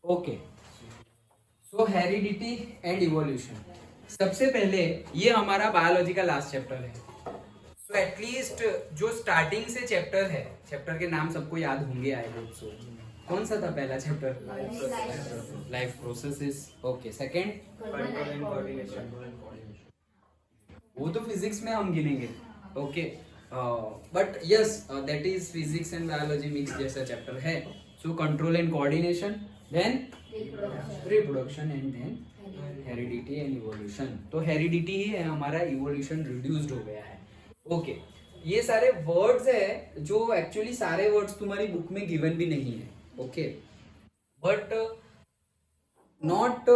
Okay, so heredity and evolution. सबसे पहले ये हमारा बायोलॉजी का लास्ट चैप्टर है। सो एटलीस्ट जो स्टार्टिंग से चैप्टर है, चैप्टर के नाम सबको याद होंगे आई होप सो। कौन सा था पहला chapter? Life processes. Okay, second control and coordination. वो तो फिजिक्स में हम गिनेंगे। Okay, but yes that is physics and biology mix जैसा चैप्टर है। So control and coordination, then reproduction and then heredity and evolution. तो हेरिडिटी ही है हमारा, इवोल्यूशन रिड्यूस्ड हो गया है। ओके, ये सारे वर्ड्स है जो एक्चुअली सारे वर्ड्स तुम्हारी बुक में गिवन भी नहीं है। Okay, but not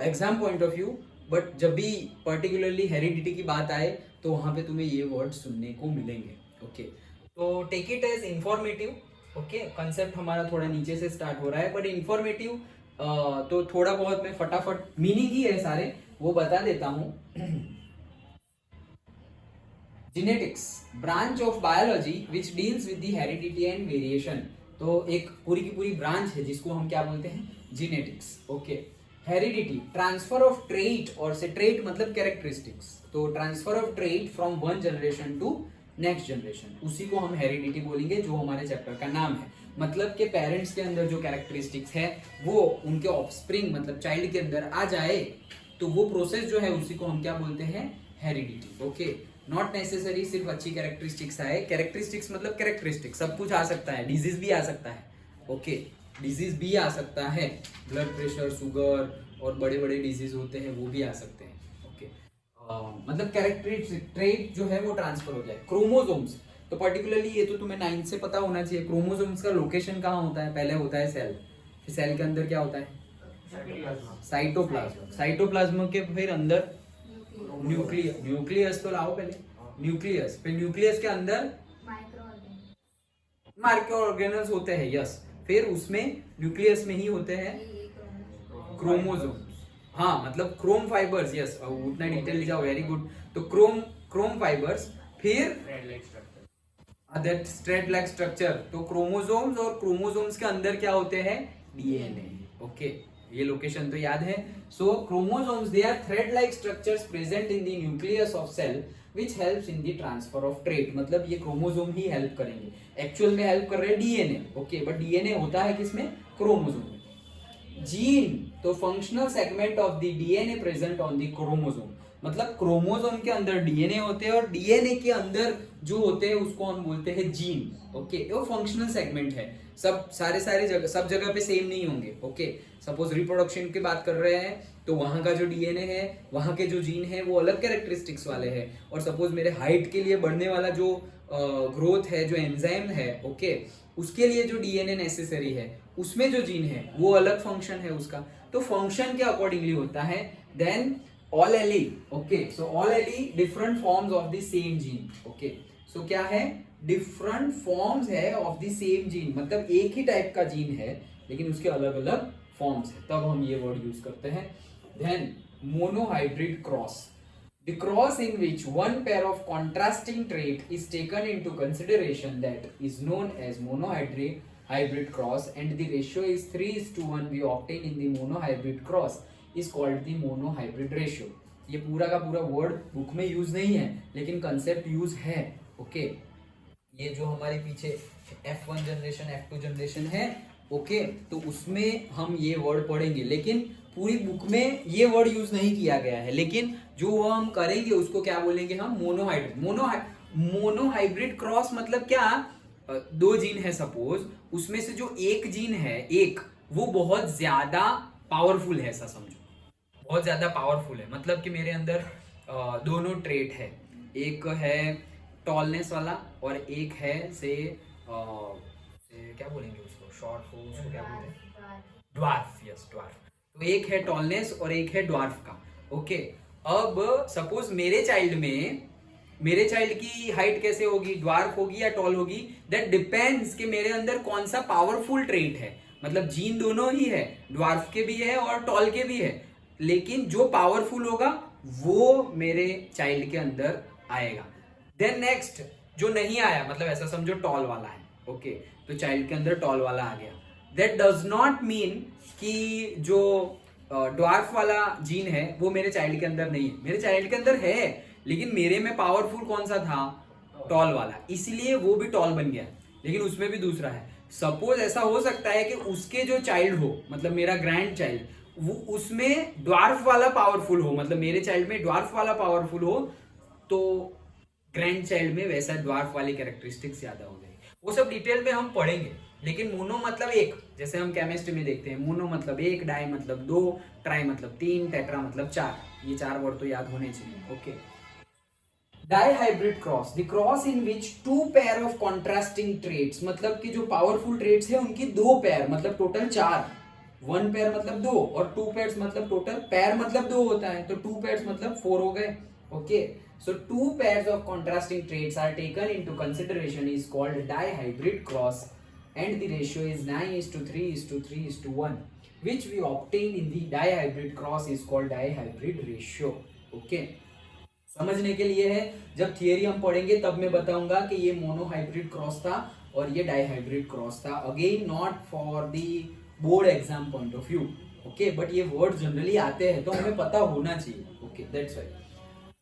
exam point of view, but जब भी पर्टिकुलरली हेरिडिटी की बात आए तो वहां पे तुम्हें ये वर्ड सुनने को मिलेंगे। ओके, तो take it as informative. Okay, concept हमारा थोड़ा नीचे से स्टार्ट हो रहा है, बट इंफॉर्मेटिव तो थोड़ा बहुत मैं फटाफट मीनिंग ही है सारे वो बता देता हूँ। Genetics, branch of biology which deals with the heredity and variation. तो एक पूरी की पूरी ब्रांच है जिसको हम क्या बोलते हैं? Genetics. Okay, heredity, transfer of trait, और से ट्रेट मतलब कैरेक्टरिस्टिक्स, तो transfer of trait from one generation to next generation, उसी को हम हेरिडिटी बोलेंगे, जो हमारे चैप्टर का नाम है। मतलब के पेरेंट्स के अंदर जो कैरेक्टरिस्टिक्स है वो उनके ऑफस्प्रिंग मतलब चाइल्ड के अंदर आ जाए, तो वो प्रोसेस जो है उसी को हम क्या बोलते हैं? हेरिडिटी। ओके, नॉट नेसेसरी सिर्फ अच्छी कैरेक्टरिस्टिक्स आए। कैरेक्टरिस्टिक्स मतलब कैरेक्टरिस्टिक्स, सब कुछ आ सकता है, डिजीज भी आ सकता है। ओके, डिजीज भी आ सकता है, ब्लड प्रेशर, शुगर और बड़े बड़े डिजीज होते हैं वो भी आ सकते हैं। ओके, मतलब कैरेक्टरिस्टिक ट्रेट जो है वो ट्रांसफर हो जाए। क्रोमोसोम्स, तो पर्टिकुलरली ये तो तुम्हें 9th से पता होना चाहिए। क्रोमोसोम्स का लोकेशन कहाँ होता है? पहले होता है सेल, फिर सेल के अंदर क्या होता है? साइटोप्लाज्म। साइटोप्लाज्म के फिर अंदर न्यूक्लियस। न्यूक्लियस तो लाओ पहले, न्यूक्लियस, फिर न्यूक्लियस के अंदर माइक्रो ऑर्गेनल्स होते हैं। यस, फिर उसमें न्यूक्लियस में ही होते हैं क्रोमोसोम्स। हाँ, मतलब क्रोम फाइबर्स। यस, उतना डिटेल ले जाओ, वेरी गुड। तो क्रोम फाइबर्स, फिर दैट स्ट्रेट लाइक स्ट्रक्चर। तो क्रोमोसोम्स, और क्रोमोसोम्स के अंदर क्या होते हैं? डीएनए। ओके, ये लोकेशन तो याद है। So chromosomes, they are thread like structures present in the nucleus of cell which helps in the transfer of trait. मतलब ये क्रोमोसोम ही हेल्प करेंगे, एक्चुअल में हेल्प कर रहे हैं डीएनए। ओके, बट डीएनए होता है किसमें? क्रोमोसोम में। जीन, तो functional segment of the DNA present on the chromosome. मतलब क्रोमोसोम के अंदर डीएनए होते हैं और डीएनए के अंदर जो होते हैं उसको हम बोलते हैं जीन। ओके, वो फंक्शनल सेगमेंट है। सब सारे जगह, सब जगह पे सेम नहीं होंगे। ओके, सपोज रिप्रोडक्शन की बात कर रहे हैं तो वहां का जो डीएनए है, वहां के जो जीन है वो अलग कैरेक्टरिस्टिक्स वाले हैं। और सपोज मेरे हाइट के लिए बढ़ने वाला जो ग्रोथ है, जो एंजाइम है, ओके, उसके लिए जो डीएनए नेसेसरी है, उसमें जो जीन है वो अलग फंक्शन है उसका, तो फंक्शन के अकॉर्डिंगली होता है। Then allele. Okay, so allele different forms of the same gene. Okay, so क्या है? डिफरेंट फॉर्म्स है ऑफ द सेम जीन, मतलब एक ही टाइप का जीन है लेकिन उसके अलग अलग फॉर्म्स है, तब हम ये वर्ड यूज करते हैं। Then monohybrid cross, the cross in which one pair of contrasting trait is taken into consideration, that is known as monohybrid cross, and the ratio is 3:1 we obtain in the monohybrid cross is called the monohybrid ratio. ये पूरा का पूरा word book में use नहीं है लेकिन concept use है। Okay, ये जो हमारे पीछे F1 जनरेशन, F2 जनरेशन है, ओके, तो उसमें हम ये वर्ड पढ़ेंगे, लेकिन पूरी बुक में ये वर्ड यूज नहीं किया गया है। लेकिन जो हम करेंगे उसको क्या बोलेंगे हम? मोनोहाइब्रिड। मोनोहाइब्रिड क्रॉस मतलब क्या? दो जीन है सपोज, उसमें से जो एक जीन है, एक, वो बहुत ज्यादा पावरफुल है, ऐसा समझो, बहुत ज्यादा पावरफुल है। मतलब कि मेरे अंदर दोनों ट्रेट है, एक है टॉलनेस वाला और एक है से क्या बोलेंगे उसको, शॉर्ट हो उसको क्या बोलते हैं? ड्वार्फ। Yes, dwarf. तो एक है टॉलनेस और एक है ड्वार्फ का। ओके, अब सपोज मेरे चाइल्ड की हाइट कैसे होगी? ड्वार्फ होगी या टॉल होगी? दैट डिपेंड्स कि मेरे अंदर कौन सा पावरफुल ट्रेट है। मतलब जीन दोनों ही है, ड्वार्फ के भी है और टॉल के भी है, लेकिन जो पावरफुल होगा वो मेरे चाइल्ड के अंदर आएगा। देन नेक्स्ट जो नहीं आया, मतलब ऐसा समझो टॉल वाला है, ओके, तो चाइल्ड के अंदर टॉल वाला आ गया। दैट डज नॉट मीन कि जो ड्वार्फ वाला जीन है वो मेरे चाइल्ड के अंदर नहीं है, मेरे चाइल्ड के अंदर है, लेकिन मेरे में पावरफुल कौन सा था, टॉल वाला, इसलिए वो भी टॉल बन गया, लेकिन उसमें भी दूसरा है। सपोज ऐसा हो सकता है कि उसके जो चाइल्ड हो, मतलब मेरा ग्रैंड चाइल्ड, वो उसमें ड्वार्फ वाला पावरफुल हो, मतलब मेरे चाइल्ड में ड्वार्फ वाला पावरफुल हो, तो ग्रैंड चाइल्ड में वैसा ड्वार्फ वाली कैरेक्टरिस्टिक्स ज्यादा हो जाएगी। वो सब डिटेल में हम पढ़ेंगे, लेकिन मोनो मतलब एक, जैसे हम केमिस्ट्री में देखते हैं, मोनो मतलब एक, डाई मतलब दो, ट्राई मतलब तीन, टेट्रा मतलब चार, ये चार वर्ड तो याद होने चाहिए। Okay, dihybrid cross, the cross in which two pair of contrasting traits, मतलब कि जो पावरफुल ट्रेट्स है उनकी दो पेयर, मतलब टोटल चार, वन पेयर मतलब दो, और टू पेयर्स मतलब टोटल, पेयर मतलब दो होता है, तो टू पेयर्स मतलब फोर हो गए। Okay, so two pairs of contrasting traits are taken into consideration is called dihybrid cross, and the ratio is 9:3:3:1, which we obtain in the dihybrid cross is called dihybrid ratio. Okay, समझने के लिए है, जब theory हम पढ़ेंगे तब मैं बताऊंगा कि ये मोनोहाइब्रिड क्रॉस था और ये डाइहाइब्रिड क्रॉस था। Again not for the board exam point of view, okay, but ये वर्ड जनरली आते हैं तो हमें पता होना चाहिए। Okay, that's why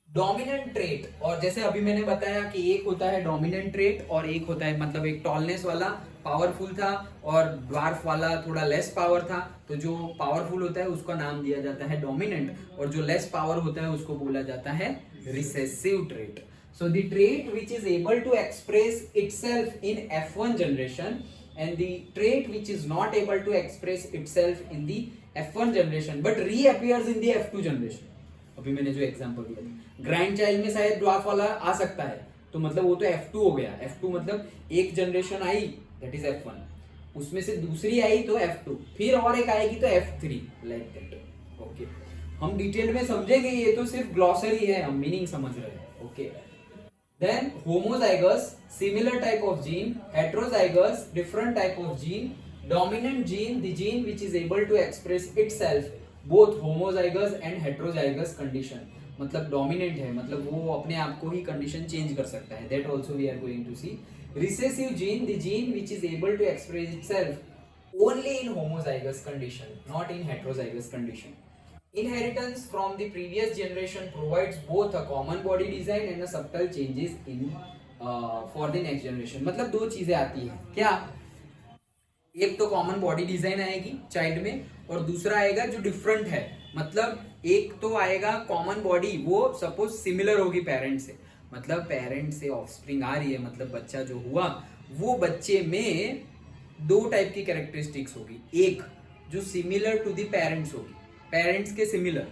dominant trait, और जैसे अभी मैंने बताया कि एक होता है डोमिनेंट ट्रेट और एक होता है, मतलब एक टॉलनेस वाला पावरफुल था और ड्वार्फ वाला थोड़ा लेस पावर था, तो जो पावरफुल होता है उसका नाम दिया जाता है डोमिनेंट, और जो लेस पावर होता है उसको बोला जाता है recessive trait. So the trait which is able to express itself in F1 generation and the trait which is not able to express itself in the F1 generation but reappears in the F2 generation। अभी मैंने जो example दिया था, grand child में शायद dwarf वाला आ सकता है, तो मतलब वो तो F2 हो गया। F2 मतलब एक generation I that is F1, उसमें से दूसरी आई तो F2, फिर और एक आएगी तो F3, लाइक दैट। ओके, हम डिटेल में समझेंगे, ये तो सिर्फ ग्लॉसरी है, हम मीनिंग समझ रहे हैं। Okay, then homozygous similar type of gene, heterozygous different type of gene, dominant gene the gene which is able to express itself both homozygous and heterozygous condition, मतलब dominant है, मतलब वो अपने आप को ही condition change कर सकता है, that also we are going to see। recessive gene the gene which is able to express itself only in homozygous condition, not in heterozygous condition। Inheritance from the previous generation provides both a common body design and a subtle changes in for the next generation। मतलब दो चीजें आती हैं क्या, एक तो common body design आएगी child में, और दूसरा आएगा जो डिफरेंट है, मतलब एक तो आएगा कॉमन बॉडी, वो सपोज सिमिलर होगी पेरेंट से, मतलब पेरेंट से ऑफस्प्रिंग आ रही है, मतलब बच्चा जो हुआ वो बच्चे में दो टाइप की कैरेक्टरिस्टिक्स होगी, एक जो सिमिलर टू द पेरेंट्स होगी, पेरेंट्स के सिमिलर,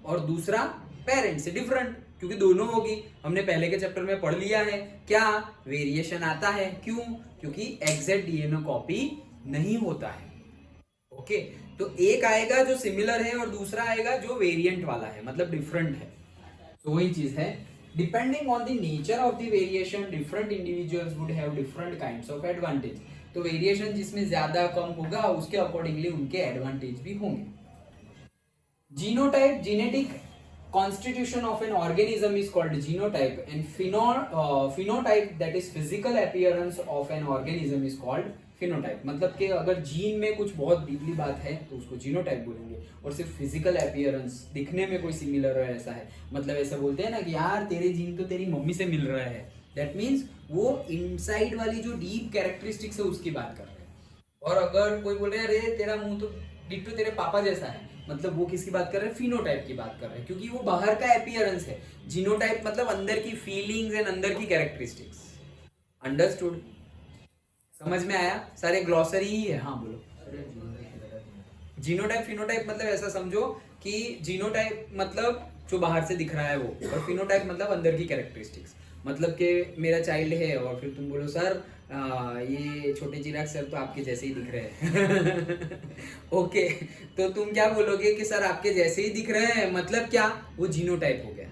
और दूसरा पेरेंट्स से डिफरेंट, क्योंकि दोनों होगी। हमने पहले के चैप्टर में पढ़ लिया है क्या, वेरिएशन आता है, क्यों, क्योंकि एग्जैक्ट डीएनए कॉपी नहीं होता है। ओके, तो एक आएगा जो सिमिलर है और दूसरा आएगा जो वेरिएंट वाला है, मतलब डिफरेंट है। तो वही चीज है, depending on the nature of the variation different individuals would have different kinds of advantage. तो वेरिएशन जिसमें ज्यादा कम होगा उसके अकॉर्डिंगली उनके एडवांटेज भी होंगे। Genotype, genetic constitution of an organism is called genotype, and phenotype, that is physical appearance of an organism is called phenotype। मतलब कि अगर जीन में कुछ बहुत डीपली बात है तो उसको जीनोटाइप बोलेंगे, और सिर्फ फिजिकल अपीयरेंस, दिखने में कोई सिमिलर है ऐसा है, मतलब ऐसा बोलते हैं ना कि यार तेरे जीन तो तेरी मम्मी से मिल रहा है, दैट मीन्स वो इनसाइड वाली जो डीप कैरेक्टरिस्टिक्स है उसकी बात कर रहे हैं। और अगर कोई बोल रहा है अरे तेरा मुंह तो डिट्टो तेरे पापा जैसा है, मतलब वो किसकी बात कर रहे हैं, फिनोटाइप की बात कर रहे हैं, क्योंकि वो बाहर का अपीयरेंस है। जीनोटाइप मतलब अंदर की फीलिंग्स एंड अंदर की कैरेक्टरिस्टिक्स। अंडरस्टूड, समझ में आया, सारे ग्लॉसरी ही है। हाँ बोलो। जीनोटाइप फिनोटाइप मतलब ऐसा समझो कि जीनोटाइप मतलब जो बाहर से दिख रहा है वो, और फिनोटाइप मतलब अंदर की कैरेक्टरिस्टिक्स, मतलब कि मेरा चाइल्ड है और फिर तुम बोलो सर ये छोटे चिराग सर तो आपके जैसे ही दिख रहे हैं ओके, तो तुम क्या बोलोगे कि सर आपके जैसे ही दिख रहे हैं, मतलब क्या, वो जीनोटाइप हो गया।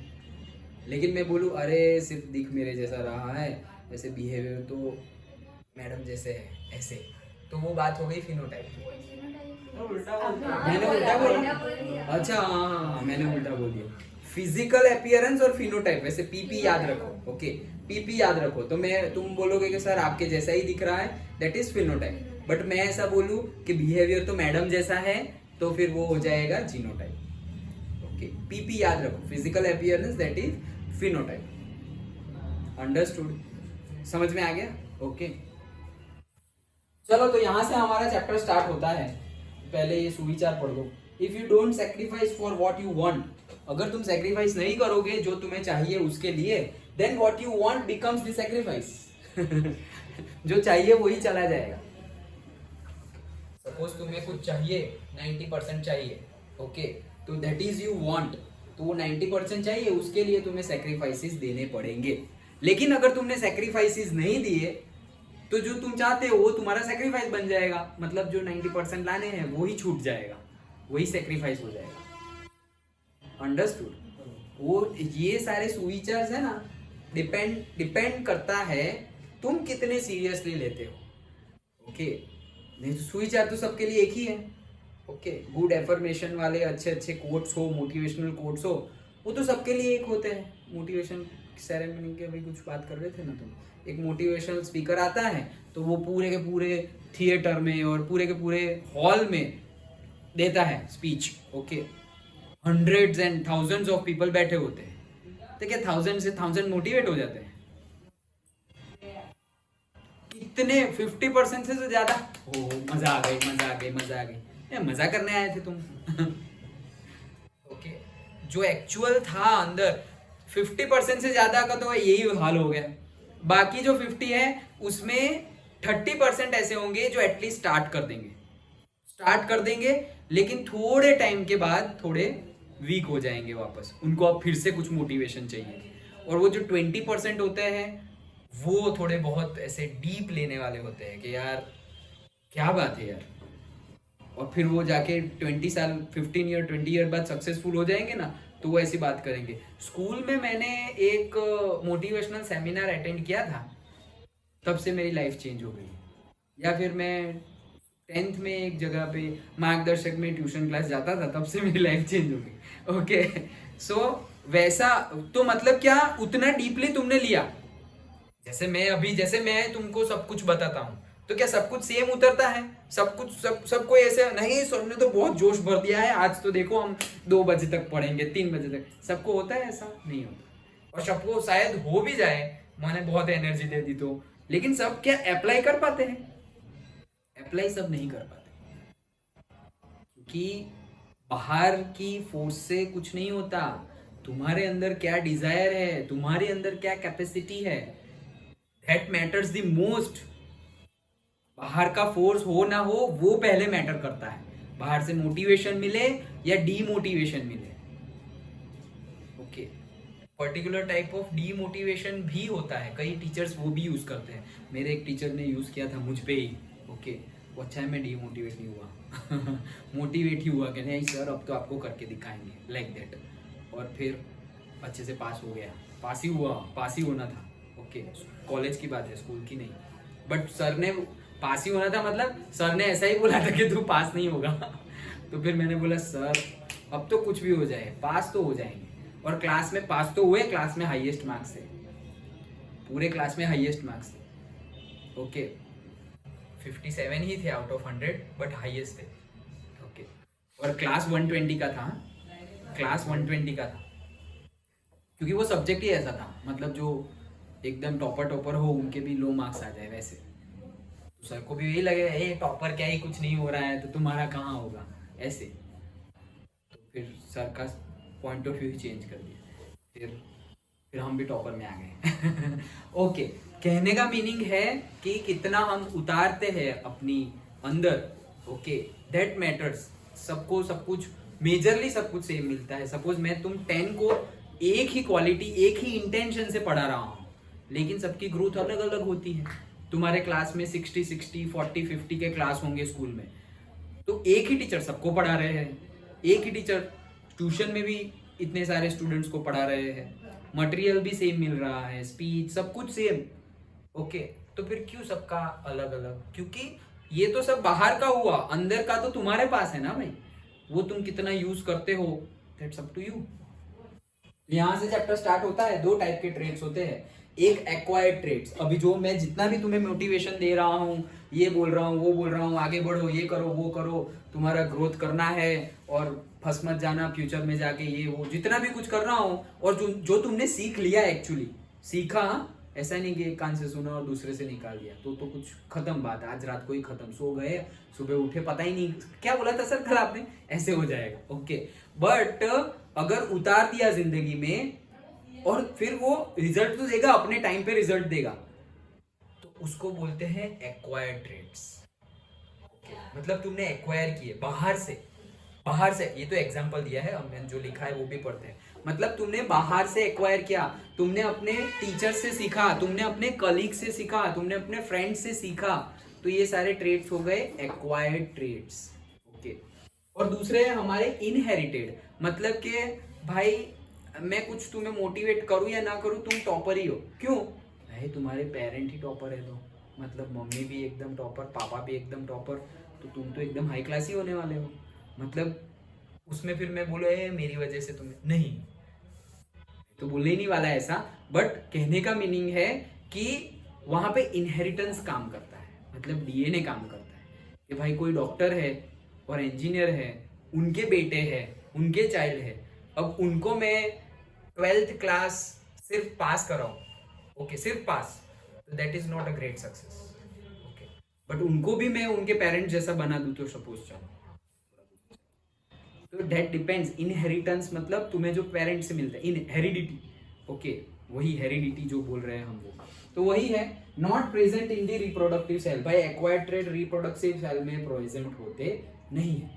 लेकिन मैं बोलूँ अरे सिर्फ दिख मेरे जैसा रहा है, वैसे बिहेवियर तो मैडम जैसे है ऐसे, तो वो बात हो गई फिनोटाइप की। मैंने उल्टा बोला, अच्छा हाँ मैंने उल्टा बोल दिया। फिजिकल अपीयरेंस और फिनोटाइप, वैसे पीपी याद रखो। ओके, पीपी याद रखो, तो मैं तुम बोलोगे कि सर आपके जैसा ही दिख रहा है, दैट इज फिनोटाइप। बट मैं ऐसा बोलूं कि बिहेवियर तो मैडम जैसा है, तो फिर वो हो जाएगा जीनोटाइप। ओके, पीपी याद रखो, physical appearance that is phenotype. Understood? समझ में आ गया? ओके चलो, तो यहां से हमारा चैप्टर स्टार्ट होता है। पहले ये सुविचार पढ़ लो। If you don't sacrifice for what you want, अगर तुम सेक्रीफाइस नहीं करोगे जो तुम्हें चाहिए उसके लिए, then what you want becomes the sacrifice. जो चाहिए वही चला जाएगा। सपोज तुम्हें कुछ चाहिए, 90% चाहिए, ओके, तो दैट इज यू वांट, तो वो 90% चाहिए, उसके लिए तुम्हें सेक्रीफाइसेस देने पड़ेंगे। लेकिन अगर तुमने सेक्रीफाइसेस नहीं दिए तो जो तुम चाहते हो वो तुम्हारा सेक्रीफाइस बन जाएगा, मतलब जो 90% लाने हैं वो ही छूट जाएगा, वही सेक्रीफाइस हो जाएगा। अंडरस्टूड? वो ये सारे सुविचार्स है ना, डिपेंड करता है तुम कितने सीरियसली लेते हो। ओके, नहीं तो सुविचार तो सबके लिए एक ही है। ओके, गुड एफर्मेशन वाले अच्छे अच्छे कोट्स हो, मोटिवेशनल कोट्स हो, वो तो सबके लिए एक होते हैं। मोटिवेशन सेरेमनी के भी कुछ बात कर रहे थे ना तुम, एक मोटिवेशनल स्पीकर आता है तो वो पूरे के पूरे थिएटर में और पूरे के पूरे हॉल में देता है speech. Okay, hundreds and thousands of people बैठे होते हैं, तो क्या 1000 से 1000 मोटिवेट हो जाते हैं? कितने 50% से ज्यादा। ओ मजा आ गई, मजा आ गई, मजा आ गई, मजा करने आए थे तुम। ओके, जो एक्चुअल था अंदर 50% से ज्यादा का तो यही हाल हो गया। बाकी जो 50 है उसमें 30% ऐसे होंगे जो एटलीस्ट स्टार्ट कर देंगे, लेकिन थोड़े टाइम के बाद थोड़े वीक हो जाएंगे वापस, उनको अब फिर से कुछ मोटिवेशन चाहिए। और वो जो 20% होते हैं वो थोड़े बहुत ऐसे डीप लेने वाले होते हैं कि यार क्या बात है यार, और फिर वो जाके 20 साल 20 ईयर बाद सक्सेसफुल हो जाएंगे ना, तो वो ऐसी बात करेंगे। स्कूल में मैंने एक मोटिवेशनल सेमिनार अटेंड किया था, तब से मेरी लाइफ चेंज हो गई। या फिर मैं 10th में एक जगह पे मार्गदर्शक में ट्यूशन क्लास जाता था, तब से मेरी लाइफ चेंज हो गई। ओके, सो वैसा तो मतलब क्या, उतना डीपली तुमने लिया। जैसे मैं तुमको सब कुछ बताता हूँ, तो क्या सब कुछ सेम उतरता है? सब कोई ऐसे नहीं, सबने तो बहुत जोश भर दिया है, आज तो देखो हम 2 बजे तक पढ़ेंगे, 3 बजे तक। सबको होता है ऐसा? नहीं होता। और सबको शायद हो भी जाए, मैंने बहुत एनर्जी दे दी तो, लेकिन सब क्या अप्लाई कर पाते हैं? अप्लाई सब नहीं कर पाते, क्योंकि बाहर की फोर्स से कुछ नहीं होता। तुम्हारे अंदर क्या डिजायर है, तुम्हारे अंदर क्या कैपेसिटी है, दैट मैटर्स द मोस्ट। बाहर का फोर्स हो ना हो वो पहले मैटर करता है, बाहर से मोटिवेशन मिले या डीमोटिवेशन मिले। Okay, particular type of demotivation भी होता है, कई टीचर्स वो भी यूज करते हैं। मेरे एक टीचर ने यूज किया था मुझ पे ही। ओके, वो अच्छा है मैं डीमोटिवेट नहीं हुआ। मोटिवेट ही हुआ कि नहीं सर अब तो आपको करके दिखाएंगे, लाइक दैट। और फिर अच्छे से पास हो गया, पास ही होना था। ओके, कॉलेज की बात है, स्कूल की नहीं। बट सर ने पास ही होना था, मतलब सर ने ऐसा ही बोला था कि तू पास नहीं होगा। तो फिर मैंने बोला सर अब तो कुछ भी हो जाए, पास तो हो जाएंगे। और क्लास में पास तो हुए, क्लास में हाईएस्ट मार्क्स थे, पूरे क्लास में हाईएस्ट मार्क्स थे। ओके, 57 ही थे आउट ऑफ 100, बट हाईएस्ट थे। ओके, और क्लास 120 का था, क्योंकि वो सब्जेक्ट ही ऐसा था, मतलब जो एकदम टॉपर हो उनके भी लो मार्क्स आ जाए वैसे। तो सर को भी यही लगे ए टॉपर क्या ही, कुछ नहीं हो रहा है तो तुम्हारा कहाँ होगा, ऐसे। तो फिर सर का point of view he change कर दिया, फिर हम भी टॉपर में आ गए। ओके, कहने का मीनिंग है कि कितना हम उतारते हैं अपनी अंदर। Okay, that matters. सबको सब कुछ मेजरली सब कुछ सेम मिलता है। सपोज मैं तुम 10 को एक ही क्वालिटी, एक ही इंटेंशन से पढ़ा रहा हूँ, लेकिन सबकी ग्रोथ अलग अलग होती है। तुम्हारे क्लास में 60, 40, 50 के क्लास होंगे स्कूल में, तो एक ही टीचर सबको पढ़ा रहे हैं, एक ही टीचर ट्यूशन में भी इतने सारे स्टूडेंट्स को पढ़ा रहे हैं, मटेरियल भी सेम मिल रहा है, स्पीच सब कुछ सेम। ओके, तो फिर क्यों सबका अलग अलग? क्योंकि ये तो सब बाहर का हुआ, अंदर का तो तुम्हारे पास है ना भाई, वो तुम कितना यूज करते हो, दैट्स अप टू यू। यहां से चैप्टर स्टार्ट होता है। 2 टाइप के ट्रेड्स होते हैं, एक एक्वायर्ड ट्रेड्स। अभी जो मैं जितना भी तुम्हें मोटिवेशन दे रहा हूँ, ये बोल रहा हूँ, वो बोल रहा हूँ, आगे बढ़ो, ये करो, वो करो, तुम्हारा ग्रोथ करना है और फंस मत जाना फ्यूचर में जाके, ये वो जितना भी कुछ कर रहा हूँ, और जो जो तुमने सीख लिया एक्चुअली सीखा, ऐसा नहीं कि एक कान से सुना और दूसरे से निकाल दिया तो कुछ खत्म बात है, आज रात को ही खत्म, सो गए सुबह उठे पता ही नहीं क्या बोला था सर कल आपने, ऐसे हो जाएगा। ओके, बट अगर उतार दिया जिंदगी में और फिर वो रिजल्ट तो देगा, अपने टाइम पे रिजल्ट देगा, तो उसको बोलते हैं एक्वायर्ड ट्रेड्स। मतलब तुमने एक्वायर किए बाहर से, ये तो एग्जांपल दिया है, हमने जो लिखा है वो भी पढ़ते हैं। मतलब तुमने बाहर से एक्वायर किया, तुमने अपने टीचर से सीखा, तुमने अपने कलीग से सीखा, तुमने अपने फ्रेंड से सीखा, तो ये सारे ट्रेड्स हो गए एक्वायर्ड ट्रेड्स। ओके, और दूसरे हैं हमारे इनहेरिटेड। मतलब कि भाई मैं कुछ तुम्हें मोटिवेट करूं या ना करूं, तुम टॉपर ही हो। क्यों भाई? तुम्हारे पेरेंट ही टॉपर है, तो मतलब मम्मी भी एकदम टॉपर, पापा भी एकदम टॉपर, तो तुम तो एकदम हाई क्लास ही होने वाले हो। मतलब उसमें फिर मैं बोलो मेरी वजह से तुम्हें, नहीं तो बोलने ही नहीं वाला ऐसा, बट कहने का मीनिंग है कि वहां पे इनहेरिटेंस काम करता है, मतलब डीएनए काम करता है कि भाई कोई डॉक्टर है और इंजीनियर है, उनके बेटे हैं, उनके चाइल्ड है, अब उनको मैं 12th क्लास सिर्फ पास कराऊं, ओके सिर्फ पास, तो that is not a great success. Okay, but उनको भी मैं उनके पेरेंट्स जैसा बना दूं तो सपोज चलो, तो दैट डिपेंड्स। इनहेरिटेंस मतलब तुम्हें जो पेरेंट से मिलता है, इन हेरिडिटी, ओके वही हेरिडिटी जो बोल रहे हैं हम वो, तो वही है। Not present in the reproductive cell, भाई एक्वायर्ड ट्रेड रिप्रोडक्टिव सेल में प्रेजेंट होते नहीं है।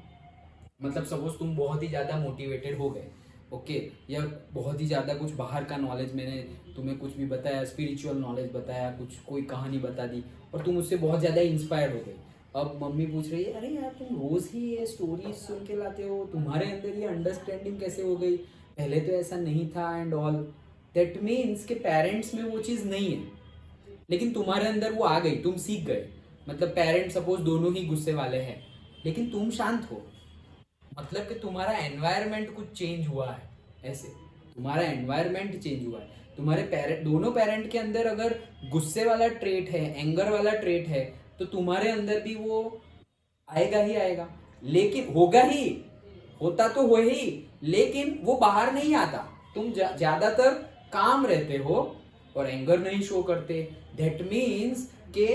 मतलब सपोज तुम बहुत ही ज्यादा मोटिवेटेड हो गए, ओके, या बहुत ही ज्यादा कुछ बाहर का नॉलेज, मैंने तुम्हें कुछ भी बताया, स्पिरिचुअल नॉलेज बताया, कुछ कोई कहानी बता दी और तुम उससे बहुत ज्यादा इंस्पायर हो गए। अब मम्मी पूछ रही है, अरे यार तुम रोज ही ये स्टोरीज सुन के लाते हो, तुम्हारे अंदर ये अंडरस्टैंडिंग कैसे हो गई, पहले तो ऐसा नहीं था एंड ऑल। दैट मीन्स के पेरेंट्स में वो चीज़ नहीं है, लेकिन तुम्हारे अंदर वो आ गई, तुम सीख गए। मतलब पेरेंट्स सपोज दोनों ही गुस्से वाले हैं, लेकिन तुम शांत हो, मतलब कि तुम्हारा एनवायरनमेंट कुछ चेंज हुआ है, ऐसे तुम्हारा एनवायरनमेंट चेंज हुआ है। तुम्हारे पेरेंट, दोनों पेरेंट के अंदर अगर गुस्से वाला ट्रेट है, एंगर वाला ट्रेट है, तो तुम्हारे अंदर भी वो आएगा ही आएगा, लेकिन होगा ही, होता तो हो ही, लेकिन वो बाहर नहीं आता। तुम ज्यादातर काम रहते हो और एंगर नहीं शो करते। दैट मीन्स के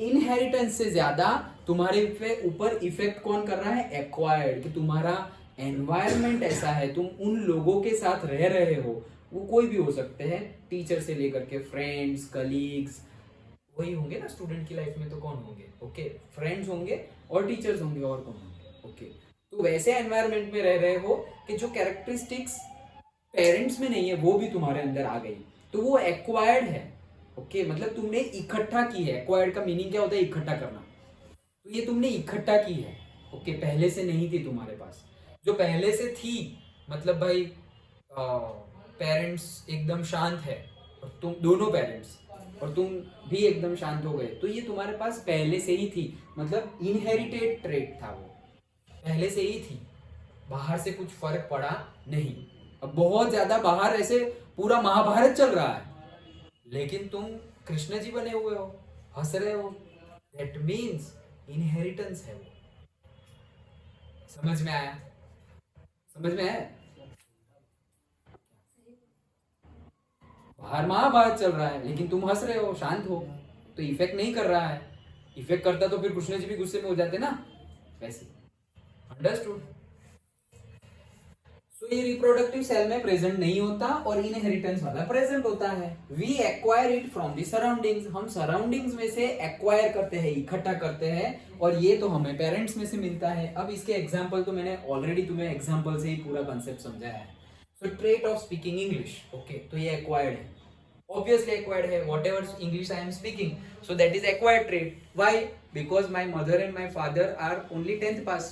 इनहेरिटेंस से ज्यादा तुम्हारे ऊपर इफेक्ट कौन कर रहा है? एक्वायर्ड। कि तुम्हारा एनवायरनमेंट ऐसा है, तुम उन लोगों के साथ रह रहे हो, वो कोई भी हो सकते हैं, टीचर से लेकर के फ्रेंड्स, कलीग्स, वही होंगे ना स्टूडेंट की लाइफ में, तो कौन होंगे? ओके, फ्रेंड्स होंगे और टीचर्स होंगे, और कौन होंगे? ओके, तो वैसे एनवायरनमेंट में रह रहे हो कि जो कैरेक्टरिस्टिक्स पेरेंट्स में नहीं है वो भी तुम्हारे अंदर आ गई, तो वो एक्वायर्ड है। ओके, मतलब तुमने इकट्ठा की है। एक्वायर्ड का मीनिंग क्या होता है? इकट्ठा करना। तो ये तुमने इकट्ठा की है, ओके, पहले से नहीं थी तुम्हारे पास। जो पहले से थी, मतलब भाई पेरेंट्स एकदम शांत है और तुम दोनों पेरेंट्स, और तुम भी एकदम शांत हो गए, तो ये तुम्हारे पास पहले से ही थी, मतलब इनहेरिटेड ट्रेट था, वो पहले से ही थी, बाहर से कुछ फर्क पड़ा नहीं। अब बहुत ज्यादा बाहर ऐसे पूरा महाभारत चल रहा है, लेकिन तुम कृष्ण जी बने हुए हो, हंस रहे हो, दैट मीन्स इनहेरिटेंस है वो। समझ में आया? समझ में आया? बाहर महाभारत चल रहा है, लेकिन तुम हंस रहे हो, शांत हो, तो इफेक्ट नहीं कर रहा है। इफेक्ट करता तो फिर कृष्ण जी भी गुस्से में हो जाते ना, वैसे। अंडरस्टूड? तो ये रिप्रोडक्टिव सेल में प्रेजेंट नहीं होता और इनहेरिटेंस वाला प्रेजेंट होता है। We acquire it from the surroundings, हम सराउंडिंग्स में से एक्वायर करते हैं, इकट्ठा करते हैं, और ये तो हमें पेरेंट्स में से मिलता है। अब इसके एग्जांपल तो मैंने ऑलरेडी तुम्हें एग्जांपल से ही पूरा कंसेप्ट समझाया है। So trait of speaking English, okay, तो ये एक्वायर्ड है, obviously acquired है, whatever English I am speaking, so that is acquired trait. Why? Because my mother and my father are only 10th pass,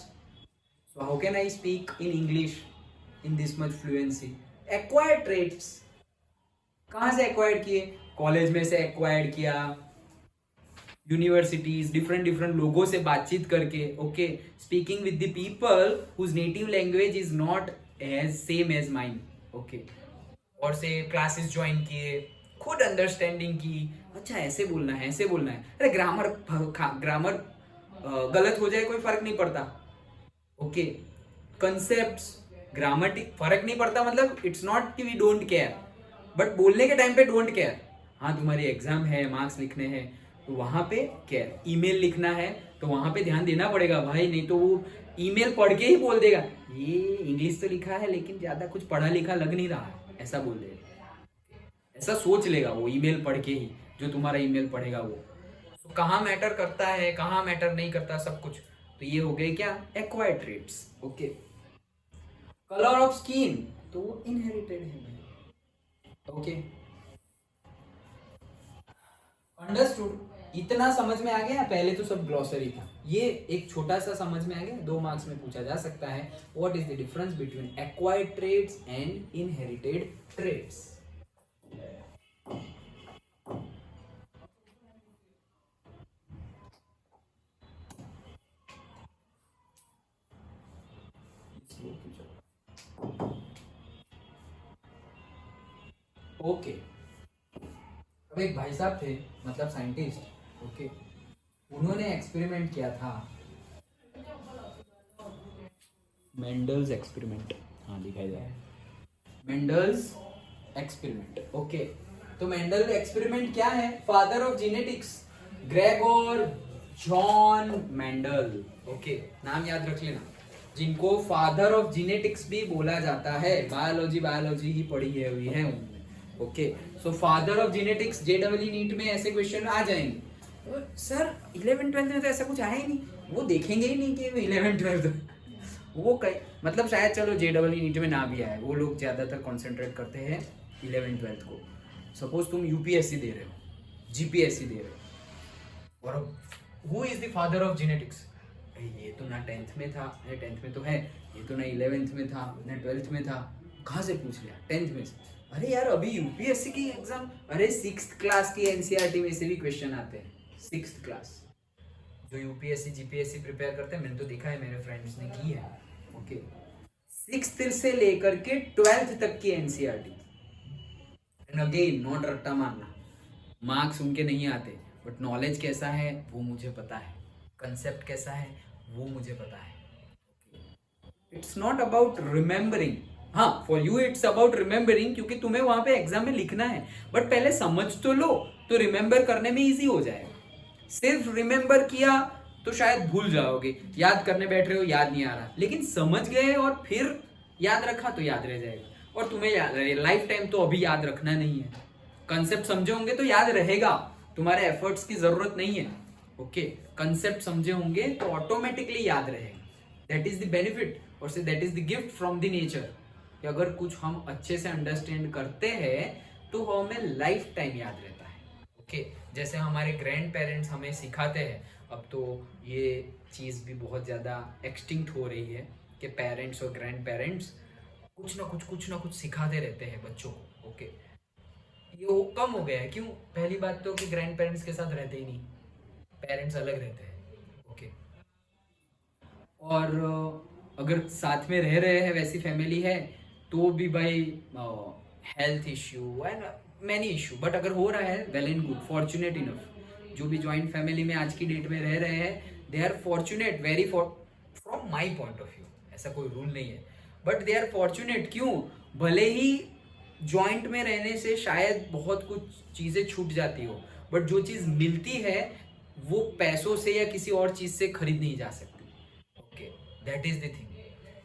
so how can I speak in English in this much fluency? Acquired traits. कहाँ से acquired किए? College में से acquired किया, universities, different लोगों से बातचीत करके, okay, speaking with the people whose native language is not as same as mine, okay, और से क्लासेस ज्वाइन किए, खुद अंडरस्टैंडिंग की, अच्छा ऐसे बोलना है ऐसे बोलना है, अरे ग्रामर गलत हो जाए कोई फर्क नहीं पड़ता, ओके, कंसेप्ट्स ग्रामेटिक फर्क नहीं पड़ता, मतलब इट्स नॉट कि वी डोंट केयर, बट बोलने के टाइम पे डोंट केयर। हाँ तुम्हारी एग्जाम है, मार्क्स लिखने हैं, तो वहां पे केयर, ईमेल लिखना है तो वहां पे ध्यान देना पड़ेगा भाई, नहीं तो वो ईमेल पढ़ के ही बोल देगा ये इंग्लिश तो लिखा है लेकिन ज्यादा कुछ पढ़ा लिखा लग नहीं रहा है, ऐसा बोल देगा, ऐसा सोच लेगा वो ईमेल पढ़ के ही, जो तुम्हारा ईमेल पढ़ेगा वो। तो कहाँ मैटर करता है कहाँ मैटर नहीं करता सब कुछ, तो ये हो गए क्या, acquired traits, okay. Colour of skin तो वो इनहेरिटेड है, ओके, अंडरस्टूड, इतना समझ में आ गया, पहले तो सब ग्लॉसरी था, ये एक छोटा सा समझ में आ गया, 2 मार्क्स में पूछा जा सकता है, what is the difference between acquired traits and inherited traits. Okay, अब एक भाई साहब थे, मतलब साइंटिस्ट, ओके, उन्होंने एक्सपेरिमेंट किया था, मेंडल्स एक्सपेरिमेंट, हाँ दिखाई दे रहा है, मेंडल्स एक्सपेरिमेंट, ओके। तो मेंडल एक्सपेरिमेंट क्या है, father of genetics Gregor John Mendel, okay, नाम याद रख लेना, जिनको फादर ऑफ जेनेटिक्स भी बोला जाता है, बायोलॉजी ही पढ़ी है हुई है उन्होंने, okay. So father of genetics, जेडब्ल्यू नीट में ऐसे क्वेश्चन आ जाएंगे, तो सर 11th-12th में तो ऐसा कुछ आया ही नहीं, वो देखेंगे ही नहीं कि 11th-12th वो कई, मतलब शायद चलो जेडब्ल्यू नीट में ना भी आए, वो लोग ज्यादातर कॉन्सेंट्रेट करते हैं 11th-12th को। सपोज तुम यूपीएससी दे रहे हो, जीपीएससी दे रहे हो, और who is the father of genetics, ये तो ना 10th में था, 10th में तो है, ये तो ना 11th में था, ना 12th में था, कहाँ से पूछ लिया 10th में से, अरे यार अभी यूपीएससी की एग्जाम, अरे 6th क्लास की एनसीईआरटी में से भी क्वेश्चन आते हैं, 6th क्लास, जो यूपीएससी जीपीएससी प्रिपेयर करते हैं, मैंने तो देखा है, मेरे फ्रेंड्स ने की है, ओके, 6th से लेकर के 12th तक की एनसीईआरटी, एंड अगेन नॉट रट्टा मारना, मार्क्स उनके नहीं आते, बट नॉलेज कैसा है वो मुझे पता है, कंसेप्ट कैसा है वो मुझे पता है, इट्स नॉट अबाउट रिमेम्बरिंग, हाँ for you it's about remembering, क्योंकि तुम्हें वहां पे एग्जाम में लिखना है, बट पहले समझ तो लो, तो रिमेम्बर करने में इजी हो जाएगा, सिर्फ रिमेम्बर किया तो शायद भूल जाओगे, याद करने बैठ रहे हो याद नहीं आ रहा, लेकिन समझ गए और फिर याद रखा तो याद रह जाएगा, और तुम्हें याद रहे लाइफ टाइम तो अभी याद रखना नहीं है, कंसेप्ट समझे होंगे तो याद रहेगा, तुम्हारे एफर्ट्स की जरूरत नहीं है, ओके, कंसेप्ट समझे होंगे तो ऑटोमेटिकली याद रहेगा, दैट इज द बेनिफिट, और say that is the gift from the nature, कि अगर कुछ हम अच्छे से अंडरस्टैंड करते हैं तो हमें लाइफ टाइम याद रहता है, ओके। जैसे हमारे ग्रैंड पेरेंट्स हमें सिखाते हैं, अब तो ये चीज़ भी बहुत ज़्यादा एक्सटिंक्ट हो रही है कि पेरेंट्स और ग्रैंड पेरेंट्स कुछ ना कुछ सिखाते रहते हैं बच्चों को, ओके, ये वो कम हो गया है, क्यों, पहली बात तो कि ग्रैंड पेरेंट्स के साथ रहते ही नहीं, पेरेंट्स अलग रहते हैं, ओके, और अगर साथ में रह रहे हैं वैसी फैमिली है तो भी भाई health issue and many issue, but अगर हो रहा है well and good, fortunate enough, जो भी ज्वाइंट फैमिली में आज की डेट में रह रहे हैं, they are fortunate, very from my point of view, ऐसा कोई रूल नहीं है, बट दे आर फॉर्चुनेट, क्यों, भले ही ज्वाइंट में रहने से शायद बहुत कुछ चीज़ें छूट जाती हो, बट जो चीज़ मिलती है वो पैसों से या किसी और चीज़ से खरीद नहीं जा सकती, okay, that is the thing,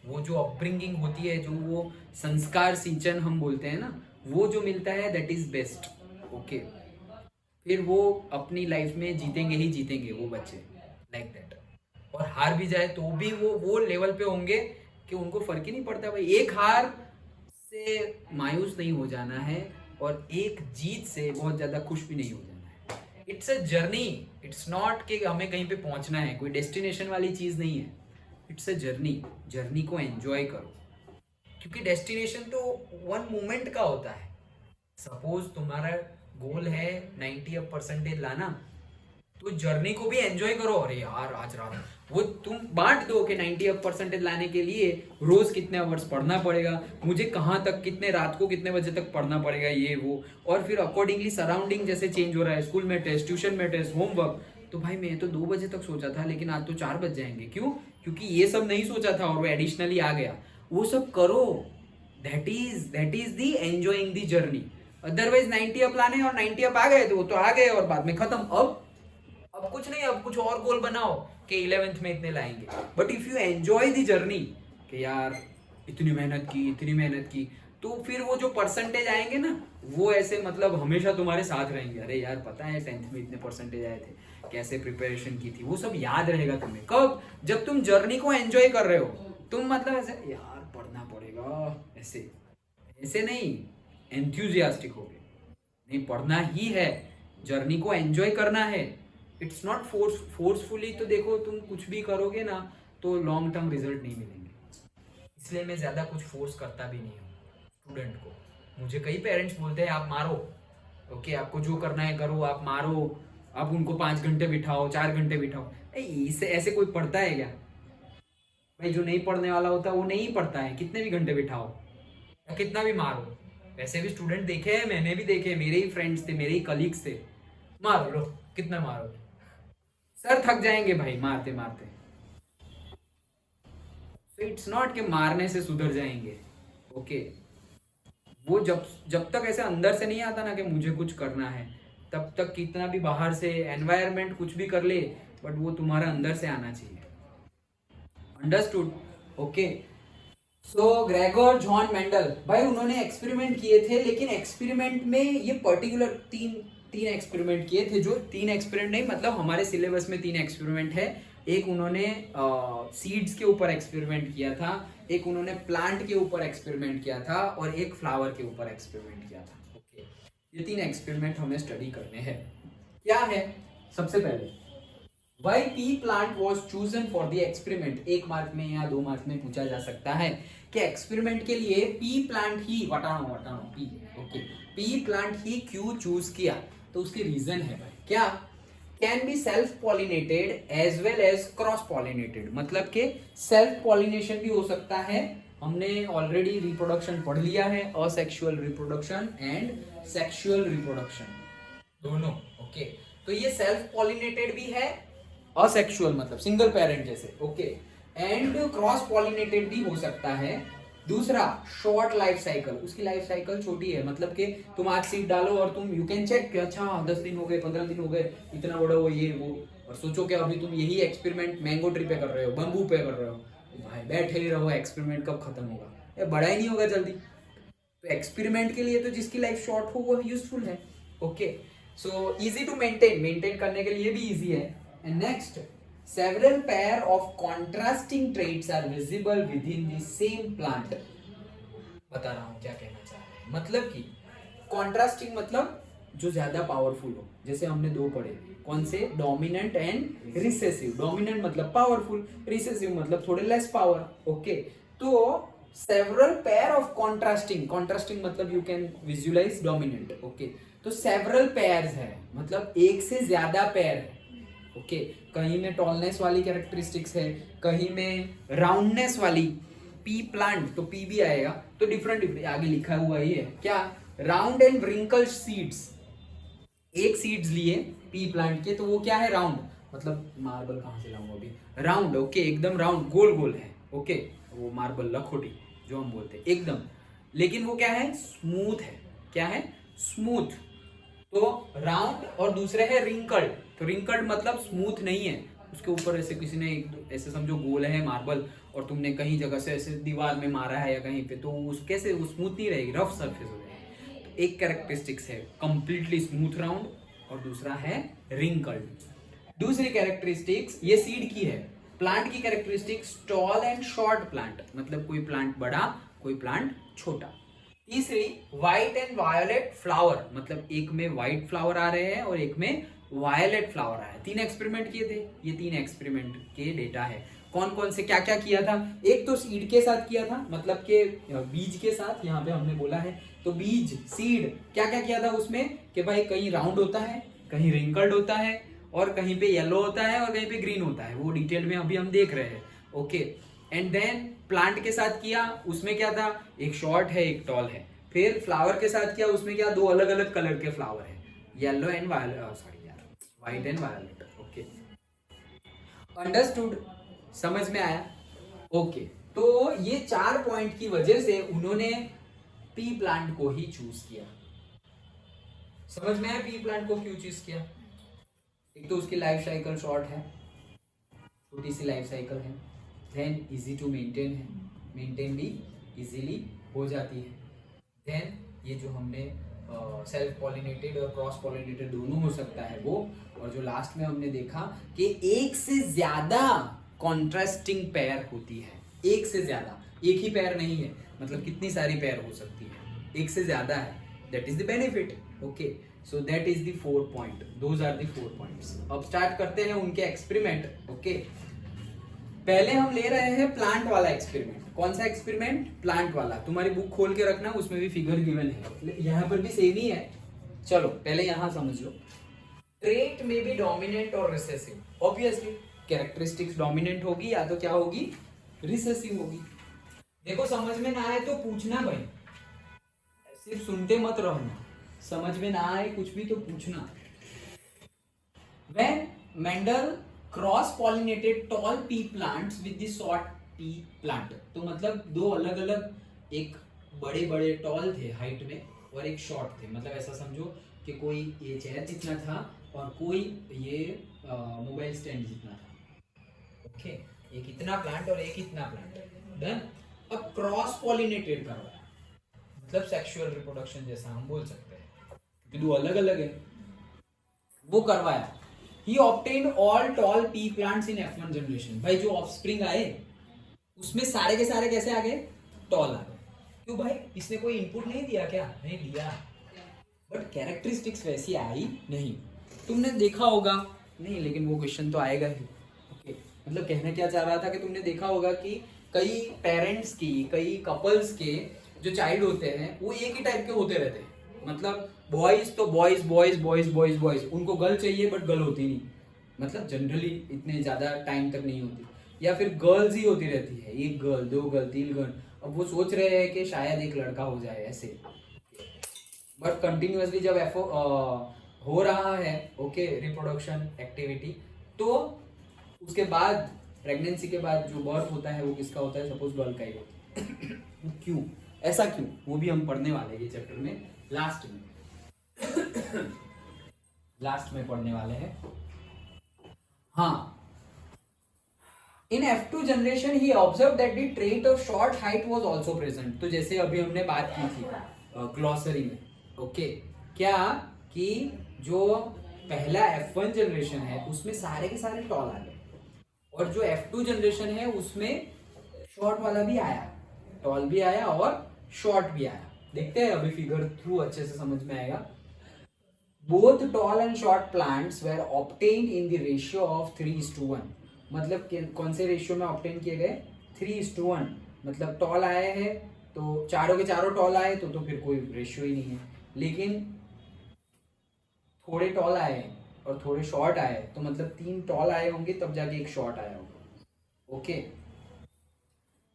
वो जो अपब्रिंगिंग होती है, जो वो संस्कार सिंचन हम बोलते हैं ना, वो जो मिलता है दैट इज बेस्ट, ओके, फिर वो अपनी लाइफ में जीतेंगे ही जीतेंगे वो बच्चे, लाइक दैट, और हार भी जाए तो भी वो लेवल पे होंगे कि उनको फर्क ही नहीं पड़ता भाई, एक हार से मायूस नहीं हो जाना है और एक जीत से बहुत ज्यादा खुश भी नहीं हो जाना है, it's a journey, it's not कि हमें कहीं पे पहुंचना है, कोई डेस्टिनेशन वाली चीज नहीं है, इट्स अ जर्नी, जर्नी को एंजॉय करो, क्योंकि डेस्टिनेशन तो वन मोमेंट का होता है, सपोज तुम्हारा गोल है 90% लाना, तो जर्नी को भी एंजॉय करो, अरे यार आज रात वो तुम बांट दो कि 90% लाने के लिए रोज कितने आवर्स पढ़ना पड़ेगा, मुझे कहाँ तक, कितने रात को कितने बजे तक पढ़ना पड़ेगा, ये वो, और फिर अकॉर्डिंगली सराउंडिंग जैसे चेंज हो रहा है, स्कूल में टेस्ट, ट्यूशन में टेस्ट, होमवर्क, तो भाई मैं तो 2 बजे तक सोचा था लेकिन आज तो 4 बज जाएंगे। क्यों? क्योंकि ये सब नहीं सोचा था और वो एडिशनली आ गया। वो सब करो, that is the enjoying the journey. Otherwise 90 up लाने और 90 अप आ गए तो वो तो आ गए और बाद में खत्म। अब कुछ नहीं, अब कुछ और गोल बनाओ कि 11th में इतने लाएंगे। But if you enjoy the journey कि यार इतनी मेहनत की, तो फिर वो जो परसेंटेज आएंगे ना, वो ऐसे मतलब हमेशा तुम्हारे साथ रहेंगे। अरे यार पता है 10th में इतने परसेंटेज आए थे, कैसे प्रिपरेशन की थी, वो सब याद रहेगा तुम्हें। कब? जब तुम जर्नी को एंजॉय कर रहे हो। तुम मतलब ऐसे यार पढ़ना पड़ेगा, ऐसे नहीं, एंथुजियास्टिक हो गए, नहीं पढ़ना ही है, जर्नी को एंजॉय करना है। It's not forcefully. तो देखो तुम कुछ भी करोगे ना तो लॉन्ग टर्म रिजल्ट नहीं मिलेंगे। इसलिए मैं ज्यादा कुछ फोर्स करता भी नहीं हूँ स्टूडेंट को। मुझे कई पेरेंट्स बोलते हैं आप मारो, ओके आपको जो करना है करो, आप मारो, आप उनको 5 घंटे बिठाओ, 4 घंटे बिठाओ। इससे ऐसे कोई पढ़ता है क्या भाई? जो नहीं पढ़ने वाला होता वो नहीं पढ़ता है, कितने भी घंटे बिठाओ या कितना भी मारो। वैसे भी स्टूडेंट देखे हैं, मैंने भी देखे, मेरे ही फ्रेंड्स थे, मेरे ही कलीग्स थे, मारो लो, कितना मारो, सर थक जाएंगे भाई मारते मारते। सो इट्स नॉट कि मारने से सुधर जाएंगे, ओके वो जब तक ऐसे अंदर से नहीं आता ना कि मुझे कुछ करना है, तब तक कितना भी बाहर से एनवायरनमेंट कुछ भी कर ले, बट वो तुम्हारा अंदर से आना चाहिए। अंडरस्टूड? ओके। सो ग्रेगोर जॉन मेंडल भाई, उन्होंने एक्सपेरिमेंट किए थे, लेकिन एक्सपेरिमेंट में ये पर्टिकुलर तीन एक्सपेरिमेंट किए थे। जो 3 एक्सपेरिमेंट नहीं, मतलब हमारे सिलेबस में 3 एक्सपेरिमेंट है। एक उन्होंने सीड्स के ऊपर एक्सपेरिमेंट किया था, एक उन्होंने प्लांट के ऊपर एक्सपेरिमेंट किया था, और एक फ्लावर के ऊपर एक्सपेरिमेंट किया था। ओके, ये 3 एक्सपेरिमेंट हमें स्टडी करने हैं। क्या है? सबसे पहले Why pea plant was chosen for the experiment? 1 mark में या 2 मार्क में पूछा जा सकता है कि एक्सपेरिमेंट के लिए पी प्लांट ही पी प्लांट ही क्यों चूज किया? तो उसकी रीजन है भाई, क्या? Can be self pollinated as well as cross pollinated. मतलब कि सेल्फ पॉलिनेशन भी हो सकता है, हमने ऑलरेडी रिप्रोडक्शन पढ़ लिया है, asexual reproduction and sexual reproduction दोनों। ओके, तो ये सेल्फ पॉलिनेटेड भी है, असेक्सुअल मतलब सिंगल पेरेंट जैसे, ओके, एंड क्रॉस पॉलिनेटेड भी हो सकता है। दूसरा, शॉर्ट लाइफ साइकिल, उसकी लाइफ साइकिल छोटी है, मतलब कि तुम आज सीड डालो और तुम यू कैन चेक कि अच्छा 10 दिन हो गए, 15 दिन हो गए, इतना बड़ा हो ये वो, और सोचो कि अभी तुम यही एक्सपेरिमेंट मैंगो ट्री पे कर रहे हो, बम्बू पे कर रहे हो, भाई बैठे ही रहो, एक्सपेरिमेंट कब खत्म होगा? ये बड़ा ही नहीं होगा जल्दी। तो एक्सपेरिमेंट के लिए तो जिसकी लाइफ शॉर्ट हो वो यूजफुल है। Okay, so easy to maintain करने के लिए भी इजी है। And next, several pair of contrasting traits are visible within the same plant. बता रहा हूँ क्या कहना चाह रहे हैं। मतलब कि contrasting मतलब जो ज्यादा पावरफुल हो, जैसे हमने 2 पढ़े, कौन से? Dominant and recessive. डोमिनेंट मतलब पावरफुल, रिसेसिव मतलब थोड़े लेस पावर। ओके, तो several pair of contrasting मतलब you can visualize dominant। Okay, तो several pairs है, मतलब एक से ज्यादा पेयर है। ओके, कहीं में टॉलनेस वाली कैरेक्टरिस्टिक्स है, कहीं में राउंडनेस वाली। पी प्लांट तो पी भी आएगा, तो डिफरेंट आगे लिखा हुआ ही है क्या? Round and wrinkle seeds. एक सीड्स लिए पी प्लांट के, तो वो क्या है? राउंड, मतलब मार्बल कहाँ से लाऊंगा अभी, राउंड। ओके, एकदम राउंड, गोल गोल है। ओके, वो मार्बल लखोटी जो हम बोलते हैं एकदम, लेकिन वो क्या है? स्मूथ है। क्या है? स्मूथ। तो राउंड, और दूसरे है रिंकल्ड। तो रिंकल्ड मतलब स्मूथ नहीं है, उसके ऊपर ऐसे किसी ने ऐसे समझो गोल है मार्बल, और तुमने कहीं जगह से ऐसे दीवार में मारा है या कहीं पे, तो उस कैसे वो स्मूथ नहीं रहेगी, रफ सरफेस हो जाएगी। तो एक कैरेक्टरिस्टिक्स है कंप्लीटली स्मूथ राउंड, और दूसरा है रिंकल्ड। दूसरी कैरेक्टरिस्टिक्स ये सीड की है। प्लांट की characteristics toll and short plant, मतलब कोई प्लांट बड़ा, कोई प्लांट छोटा। तीसरी, व्हाइट एंड वायोलेट फ्लावर, मतलब एक में व्हाइट फ्लावर आ रहे हैं और एक में वायलेट फ्लावर आया। 3 एक्सपेरिमेंट किए थे, ये 3 एक्सपेरिमेंट के डेटा है। कौन कौन से क्या क्या किया था? एक तो सीड के साथ किया था, मतलब के बीज के साथ, यहाँ पे हमने बोला है, तो बीज सीड क्या क्या किया था उसमें कि भाई कहीं राउंड होता है, कहीं रिंकल्ड होता है, और कहीं पे येलो होता है और कहीं पे ग्रीन होता है, वो डिटेल में अभी हम देख रहे हैं। ओके, एंड देन प्लांट के साथ किया, उसमें क्या था, एक शॉर्ट है एक टॉल है। फिर फ्लावर के साथ किया, उसमें क्या, दो अलग अलग कलर के फ्लावर है, yellow and white and violet. Okay, understood, समझ में आया? ओके, तो ये 4 पॉइंट की वजह से उन्होंने पी प्लांट को ही चूज किया। समझ में आया पी प्लांट को क्यों चूज किया? एक तो उसकी लाइफ साइकिल शॉर्ट है, छोटी सी लाइफ साइकिल है, देन इजी टू मेंटेन है, मेंटेन भी इजीली हो जाती है। देन ये जो हमने सेल्फ पॉलिनेटेड और क्रॉस पॉलिनेटेड दोनों हो सकता है वो, और जो लास्ट में हमने देखा कि एक से ज्यादा कॉन्ट्रास्टिंग पेयर होती है, एक से ज्यादा, एक ही पेयर नहीं है, मतलब कितनी सारी पेयर हो सकती है, एक से ज्यादा है, that is the benefit. Okay, so that is the 4 point, those are the 4 points. अब स्टार्ट करते हैं उनके एक्सपेरिमेंट। ओके, पहले हम ले रहे हैं प्लांट वाला एक्सपेरिमेंट। कौन सा एक्सपेरिमेंट? प्लांट वाला। तुम्हारी बुक खोल के रखना, उसमें भी फिगर गिवन है, यहाँ पर भी सेम ही है। चलो पहले यहाँ समझ लो। ट्रेट में भी डोमिनेंट और रिसेसिव, ऑब्वियसली कैरेक्टरिस्टिक्स डोमिनेंट होगी या तो क्या होगी, रिसेसिव होगी। देखो समझ में ना आए तो पूछना भाई, सिर्फ सुनते मत रहना, समझ में ना आए कुछ भी तो पूछना। When Mendel cross pollinated toll P plants with the short P plant, तो मतलब दो अलग अलग, एक बड़े बड़े टॉल थे हाइट में और एक शॉर्ट थे, मतलब ऐसा समझो कि कोई ये चेयर जितना था और कोई ये मोबाइल स्टैंड जितना था। ओके, एक इतना प्लांट और एक इतना प्लांट, डन। अब क्रॉस पॉलिनेटेड करवाया, मतलब सेक्सुअल रिप्रोडक्शन जैसा हम बोल सकते हैं, क्योंकि दो अलग अलग है, वो करवाया। He obtained all tall pea plants in F1 generation। भाई जो ऑफस्प्रिंग आए उसमें सारे के सारे कैसे आ गए, टॉल आ गए। क्यों भाई, इसने कोई इनपुट नहीं दिया क्या? नहीं दिया, बट कैरेक्टरिस्टिक्स वैसी आई नहीं। तुमने देखा होगा, नहीं लेकिन वो क्वेश्चन तो आएगा ही। ओके, मतलब कहना क्या चाह रहा था कि तुमने देखा होगा कि कई पेरेंट्स की, कई कपल्स के जो चाइल्ड होते हैं वो एक ही टाइप के होते रहते हैं, मतलब बॉयज तो boys boys boys boys boys, उनको गर्ल चाहिए बट गर्ल होती नहीं, मतलब जनरली इतने ज्यादा टाइम तक नहीं होती, या फिर गर्ल्स ही होती रहती है, एक गर्ल, दो गर्ल, तीन गर्ल। अब वो सोच रहे हैं कि शायद एक लड़का हो जाए ऐसे, बट कंटिन्यूअसली जब हो रहा है ओके रिप्रोडक्शन एक्टिविटी, तो उसके बाद प्रेगनेंसी के बाद जो बर्थ होता है वो किसका होता है, सपोज गर्ल का ही होता है। क्यों, ऐसा क्यों, वो भी हम पढ़ने वाले हैं ये चैप्टर में, लास्ट में लास्ट में पढ़ने वाले हैं। हाँ, इन F2 generation he observe that the trait of short height was also present. तो जैसे अभी हमने बात की थी ग्लॉसरी में, ओके, क्या कि जो पहला F1 जनरेशन है उसमें सारे के सारे टॉल आ गए, और जो F2 जनरेशन है उसमें शॉर्ट वाला भी आया, टॉल भी आया और शॉर्ट भी आया। देखते हैं अभी फिगर थ्रू अच्छे से समझ में आएगा। Both tall and short plants were obtained in the ratio of 3:1। मतलब कौन से रेशियो में ऑब्टेन किए गए, 3:1। मतलब टॉल आए हैं तो चारों के चारों टॉल आए तो फिर कोई रेशियो ही नहीं है, लेकिन थोड़े टॉल आए और थोड़े शॉर्ट आए तो मतलब 3 टॉल आए होंगे तब जाके एक शॉर्ट आया होगा। Okay,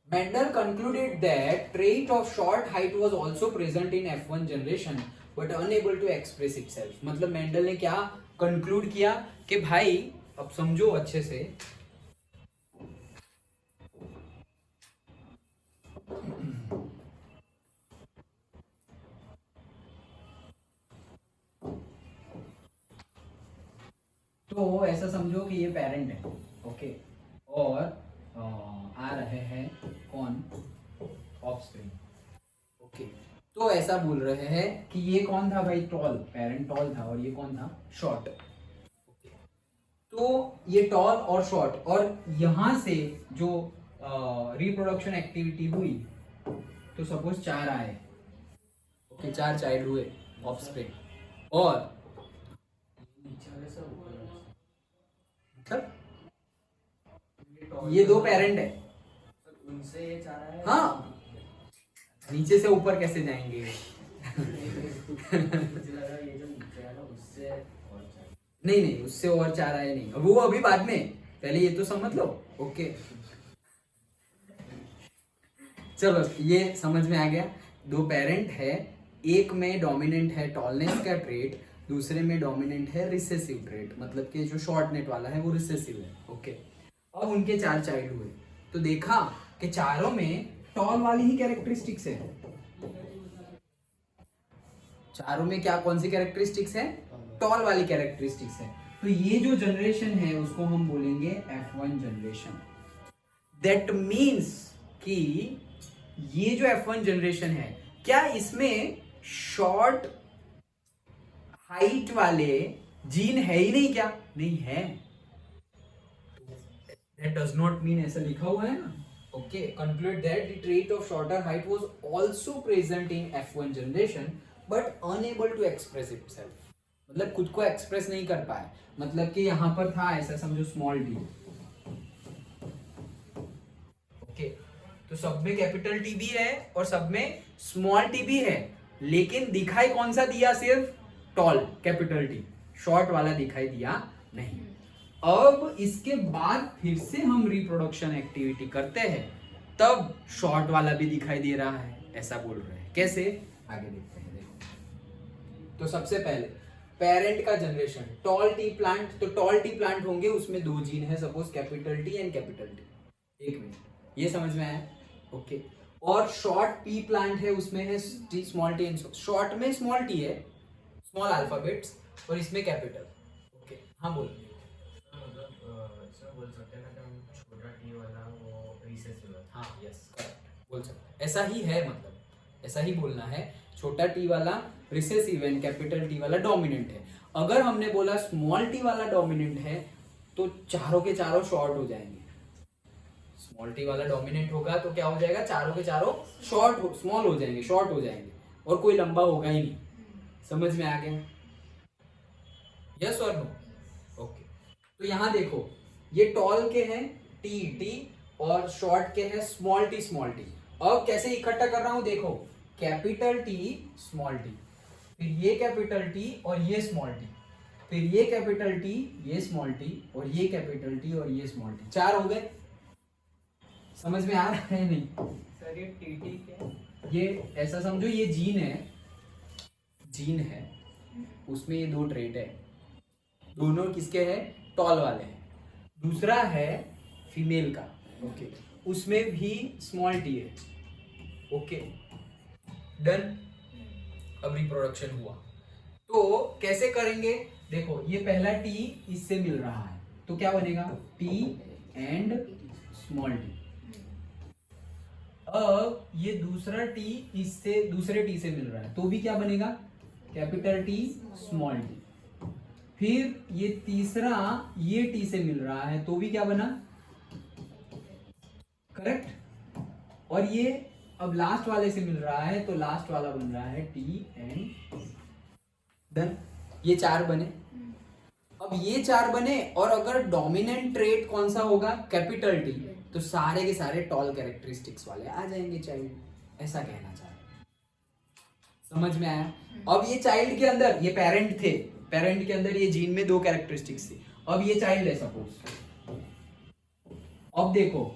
Mendel concluded that trait of short height was also present in F1 generation but unable to express itself। मतलब मेंडल ने क्या कंक्लूड किया कि भाई, अब समझो अच्छे से, तो ऐसा समझो कि ये पेरेंट है, ओके, और आ रहे हैं कौन, ऑफस्प्रिंग। ओके, तो ऐसा बोल रहे हैं कि ये कौन था भाई, टॉल, पेरेंट टॉल था, और ये कौन था, शॉर्ट। तो ये टॉल और शॉर्ट, और यहां से जो रिप्रोडक्शन एक्टिविटी हुई तो सपोज 4 आए, ओके, 4 चाइल्ड हुए ऑफस्प्रिंग, और मतलब ये 2 पेरेंट है, उनसे ये चाह रहा है, हाँ, नीचे से ऊपर कैसे जाएंगे मुझे लगा ये जो नीचे है ना उससे और चाहिए। नहीं नहीं, उससे और 4 आए नहीं, वो अभी बाद में, पहले ये तो समझ लो। ओके चलो, ये समझ में आ गया। 2 पेरेंट है, एक में डोमिनेंट है टॉलनेस का ट्रेट, दूसरे में डोमिनेंट है रिसेसिव ट्रेट, मतलब कि जो शॉर्ट नेट वाला है वो रिसेसिव है। ओके, अब उनके 4 चाइल्ड हुए, तो देखा कि चारों में टॉल वाली ही कैरेक्टरिस्टिक्स है। चारों में क्या, कौन सी कैरेक्टरिस्टिक्स है? टॉल वाली कैरेक्टरिस्टिक्स है। तो ये जो जनरेशन है उसको हम बोलेंगे F1 जनरेशन। दैट मीन्स कि ये जो F1 जनरेशन है, क्या इसमें शॉर्ट हाइट वाले जीन है ही नहीं क्या? नहीं है। That does not mean ऐसा लिखा हुआ है ना। Okay, conclude that the trait of shorter height was also present in F1 generation but unable to express itself। मतलब खुद को एक्सप्रेस नहीं कर पाए, मतलब कि यहां पर था, ऐसा समझो स्मॉल टी। ओके, तो सब में कैपिटल टी भी है और सब में स्मॉल टी भी है, लेकिन दिखाई कौन सा दिया? सिर्फ टॉल कैपिटल टी, शॉर्ट वाला दिखाई दिया नहीं। अब इसके बाद फिर से हम रिप्रोडक्शन एक्टिविटी करते हैं, तब शॉर्ट वाला भी दिखाई दे रहा है, ऐसा बोल रहे हैं। कैसे? आगे देखते हैं। देखो, तो सबसे पहले पेरेंट का जनरेशन, टॉल टी प्लांट, तो टॉल टी प्लांट होंगे, उसमें 2 जीन है, suppose capital T and capital T. एक मिनट, ये समझ में आया? ओके, और शॉर्ट पी प्लांट है, उसमें है स्मॉल टी एंड शॉर्ट में स्मॉल टी है, स्मॉल अल्फाबेट्स, और इसमें कैपिटल। ओके, हाँ बोल। बोल सकते हैं ना कि हम छोटा टी वाला वो रिसेसिव है। हाँ यस, करेक्ट, बोल सकते हैं, ऐसा ही है, मतलब ऐसा ही बोलना है। छोटा टी वाला रिसेसिव एंड कैपिटल टी वाला डोमिनेंट है। अगर हमने बोला स्मॉल टी वाला डोमिनेंट है, तो चारों के चारों शॉर्ट हो जाएंगे। स्मॉल टी वाला डोमिनेंट होगा तो क्या हो जाएगा? चारों के चारों स्मॉल हो जाएंगे, शॉर्ट हो जाएंगे, और कोई लंबा होगा ही नहीं। समझ में आ गया? यस और नो? ओके, तो यहां देखो, ये टॉल के हैं टी टी और शॉर्ट के हैं स्मॉल टी स्मॉल टी। अब कैसे इकट्ठा कर रहा हूं? देखो, कैपिटल टी स्मॉल टी, फिर ये कैपिटल टी और ये स्मॉल टी, फिर ये कैपिटल टी, ये स्मॉल टी, और ये कैपिटल टी और ये स्मॉल टी। 4 हो गए। समझ में आ रहा है नहीं? सर ये टी टी क्या? ये ऐसा समझो, ये जीन है, जीन है, उसमें ये 2 ट्रेट है, दोनों किसके हैं? टॉल वाले हैं। दूसरा है फीमेल का, ओके, उसमें भी स्मॉल टी है। Okay done. अब रिप्रोडक्शन हुआ, तो कैसे करेंगे? देखो, ये पहला टी इससे मिल रहा है, तो क्या बनेगा? T and small T. अब ये दूसरा टी इससे, दूसरे टी से मिल रहा है, तो भी क्या बनेगा? Capital T small T. फिर ये तीसरा ये टी से मिल रहा है, तो भी क्या बना? करेक्ट। और ये अब लास्ट वाले से मिल रहा है, तो लास्ट वाला बन रहा है टी एंड डन। ये 4 बने। अब ये 4 बने, और अगर डोमिनेंट ट्रेट कौन सा होगा? कैपिटल टी, तो सारे के सारे टॉल कैरेक्टरिस्टिक्स वाले आ जाएंगे चाइल्ड। ऐसा कहना चाह रहे, समझ में आया? अब ये चाइल्ड के अंदर, ये पेरेंट थे, पेरेंट के अंदर ये जीन में 2 कैरेक्टरिस्टिक्स थी। अब ये चाइल्ड है सपोज। अब देखो,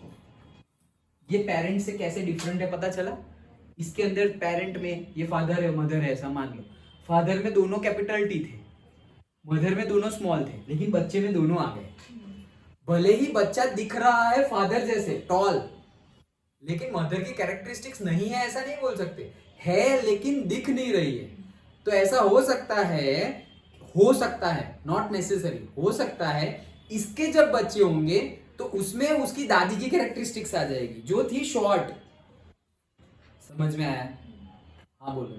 ये पेरेंट से कैसे डिफरेंट है, पता चला? इसके अंदर पेरेंट में ये फादर है, मदर है, ऐसा मान लो। फादर में दोनों कैपिटल टी थे, मदर में दोनों स्मॉल थे, लेकिन बच्चे में दोनों आ गए। भले ही बच्चा दिख रहा है फादर जैसे टॉल, लेकिन मदर की कैरेक्टरिस्टिक्स नहीं है, ऐसा नहीं बोल सकते। है लेकिन दिख नहीं रही है। तो ऐसा हो सकता है, नॉट नेसेसरी, हो सकता है इसके जब बच्चे होंगे तो उसमें उसकी दादी की कैरेक्टरिस्टिक्स आ जाएगी, जो थी शॉर्ट। समझ में आया? हाँ बोलो।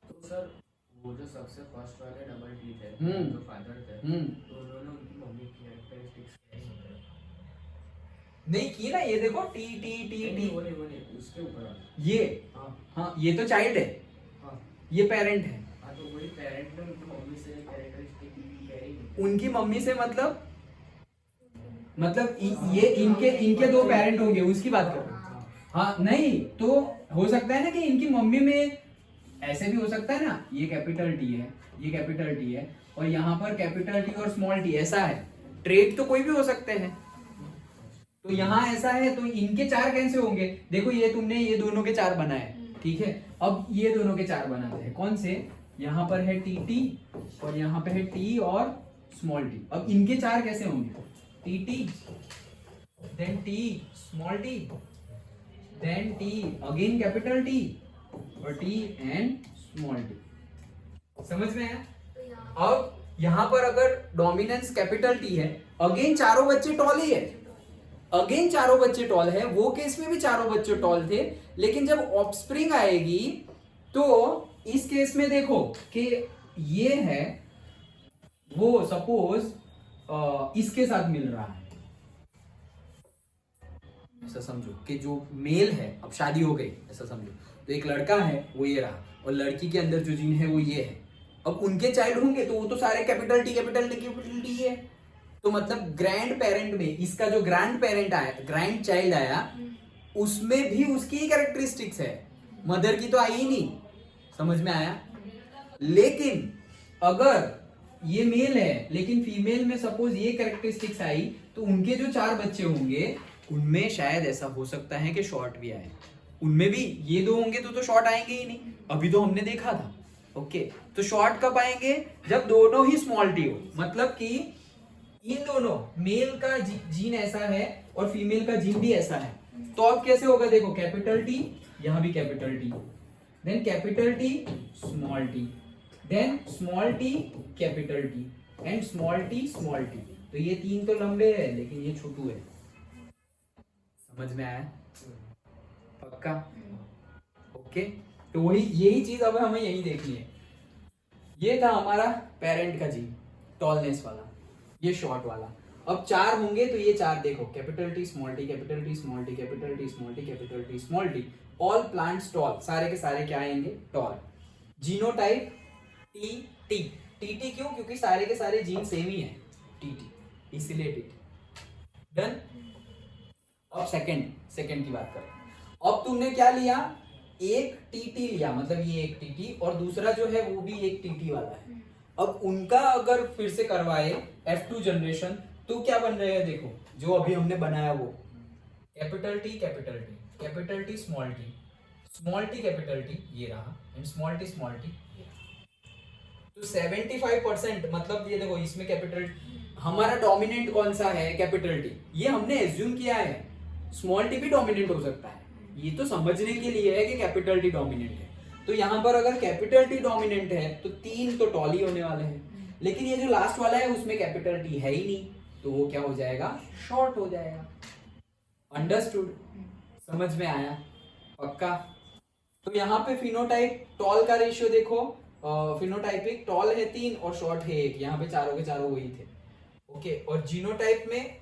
तो सर वो जो सबसे फर्स्ट वाले डबल टी थे, जो फादर थे, तो उन्होंने उनकी मम्मी की कैरेक्टरिस्टिक्स नहीं की ना। ये देखो, टी टी टी टी, वो नहीं उसके ऊपर ये, हाँ ये तो चाइल्ड है, हाँ ये पेरेंट है। हाँ, तो वही पेरेंट ने उनकी मम्मी से कैरेक्टरिस्टिक कैरी। उनकी मम्मी से मतलब ये इनके 2 पेरेंट होंगे, उसकी बात कर रहे हैं। हाँ नहीं, तो हो सकता है ना कि इनकी मम्मी में ऐसे भी हो सकता है ना, ये कैपिटल टी है, ये कैपिटल टी है, और यहाँ पर कैपिटल टी और स्मॉल टी, ऐसा है। ट्रेड तो कोई भी हो सकते हैं। तो यहाँ ऐसा है, तो इनके 4 कैसे होंगे? देखो ये तुमने ये दोनों के 4 बनाए, ठीक है। अब ये दोनों के 4 बनाते हैं, कौन से? यहाँ पर है टी टी और यहाँ पे है टी और स्मॉल टी। अब इनके 4 कैसे होंगे? T T, then T small T, then T again capital T और टी एंड स्मॉल टी। समझ में आया? अब यहां पर अगर डोमिनेंस कैपिटल टी है, अगेन चारों बच्चे टॉल ही है, अगेन चारों बच्चे टॉल है। वो केस में भी चारों बच्चे टॉल थे, लेकिन जब ऑफस्प्रिंग आएगी तो इस केस में देखो कि ये है, वो सपोज इसके साथ मिल रहा है, ऐसा समझो कि जो मेल है, अब शादी हो गई ऐसा समझो, तो एक लड़का है वो ये रहा, और लड़की के अंदर जो जीन है वो ये है। अब उनके चाइल्ड होंगे तो वो तो सारे capital T capital T capital T है। तो मतलब ग्रैंड पेरेंट में इसका जो ग्रैंड पेरेंट आया, ग्रैंड चाइल्ड आया, उसमें भी उसकी ही कैरेक्टरिस्टिक्स है, मदर की तो आई ही नहीं। समझ में आया? लेकिन अगर ये मेल है लेकिन फीमेल में सपोज ये कैरेक्टरिस्टिक्स आई, तो उनके जो 4 बच्चे होंगे उनमें शायद ऐसा हो सकता है कि शॉर्ट भी आए। उनमें भी ये 2 होंगे तो शॉर्ट आएंगे ही नहीं, अभी तो हमने देखा था। ओके, तो शॉर्ट कब आएंगे? जब दोनों ही स्मॉल टी हो, मतलब कि इन दोनों, मेल का जीन ऐसा है और फीमेल का जीन भी ऐसा है। तो अब कैसे होगा? देखो कैपिटल टी, यहां भी capital T, then capital T small T, then small T capital T and small T small T. तो ये 3 तो लंबे है लेकिन ये छोटू है। समझ में आया? पक्का? ओके, तो वही यही चीज अब हमें यही देखनी है। ये था हमारा पेरेंट का जीन, टॉलनेस वाला, ये शॉर्ट वाला। अब 4 होंगे तो ये 4 देखो, capital T small T capital T small T capital T small T capital T small T, all plants tall, सारे के सारे क्या आएंगे? Tall. Genotype T T, T T क्यों? क्योंकि सारे के सारे जीन सेम ही है, टी टी, इसीलिए टी टी। डन। अब सेकंड की बात करें। अब तुमने क्या लिया? एक टीटी लिया, मतलब ये एक टीटी, और दूसरा जो है वो भी एक टीटी वाला है। अब उनका अगर फिर से करवाए F2 जनरेशन, तो क्या बन रहे हैं? देखो जो अभी हमने बनाया वो capital T capital T capital T small T capital T, ये रहा, एंड स्मॉल टी ये रहा। तो 75%, मतलब ये देखो इसमें कैपिटल, हमारा डोमिनेंट कौन सा है? Capital T. ये हमने एज्यूम किया है, स्मॉल टी भी डोमिनेंट हो सकता है, ये तो समझने के लिए है कि कैपिटल टी डोमिनेंट है। तो यहां पर अगर कैपिटल टी डोमिनेंट है तो 3 तो टॉल ही होने वाले हैं, लेकिन ये जो लास्ट वाला है उसमें कैपिटल टी है ही नहीं, तो वो क्या हो जाएगा? शॉर्ट हो जाएगा। अंडरस्टूड? समझ में आया? पक्का? तो यहाँ पे फिनोटाइप टॉल का रेशियो देखो, फिनोटाइपिक टॉल है 3 और शॉर्ट है 1, यहाँ पे चारों के चारों वही थे। ओके, और जीनोटाइप में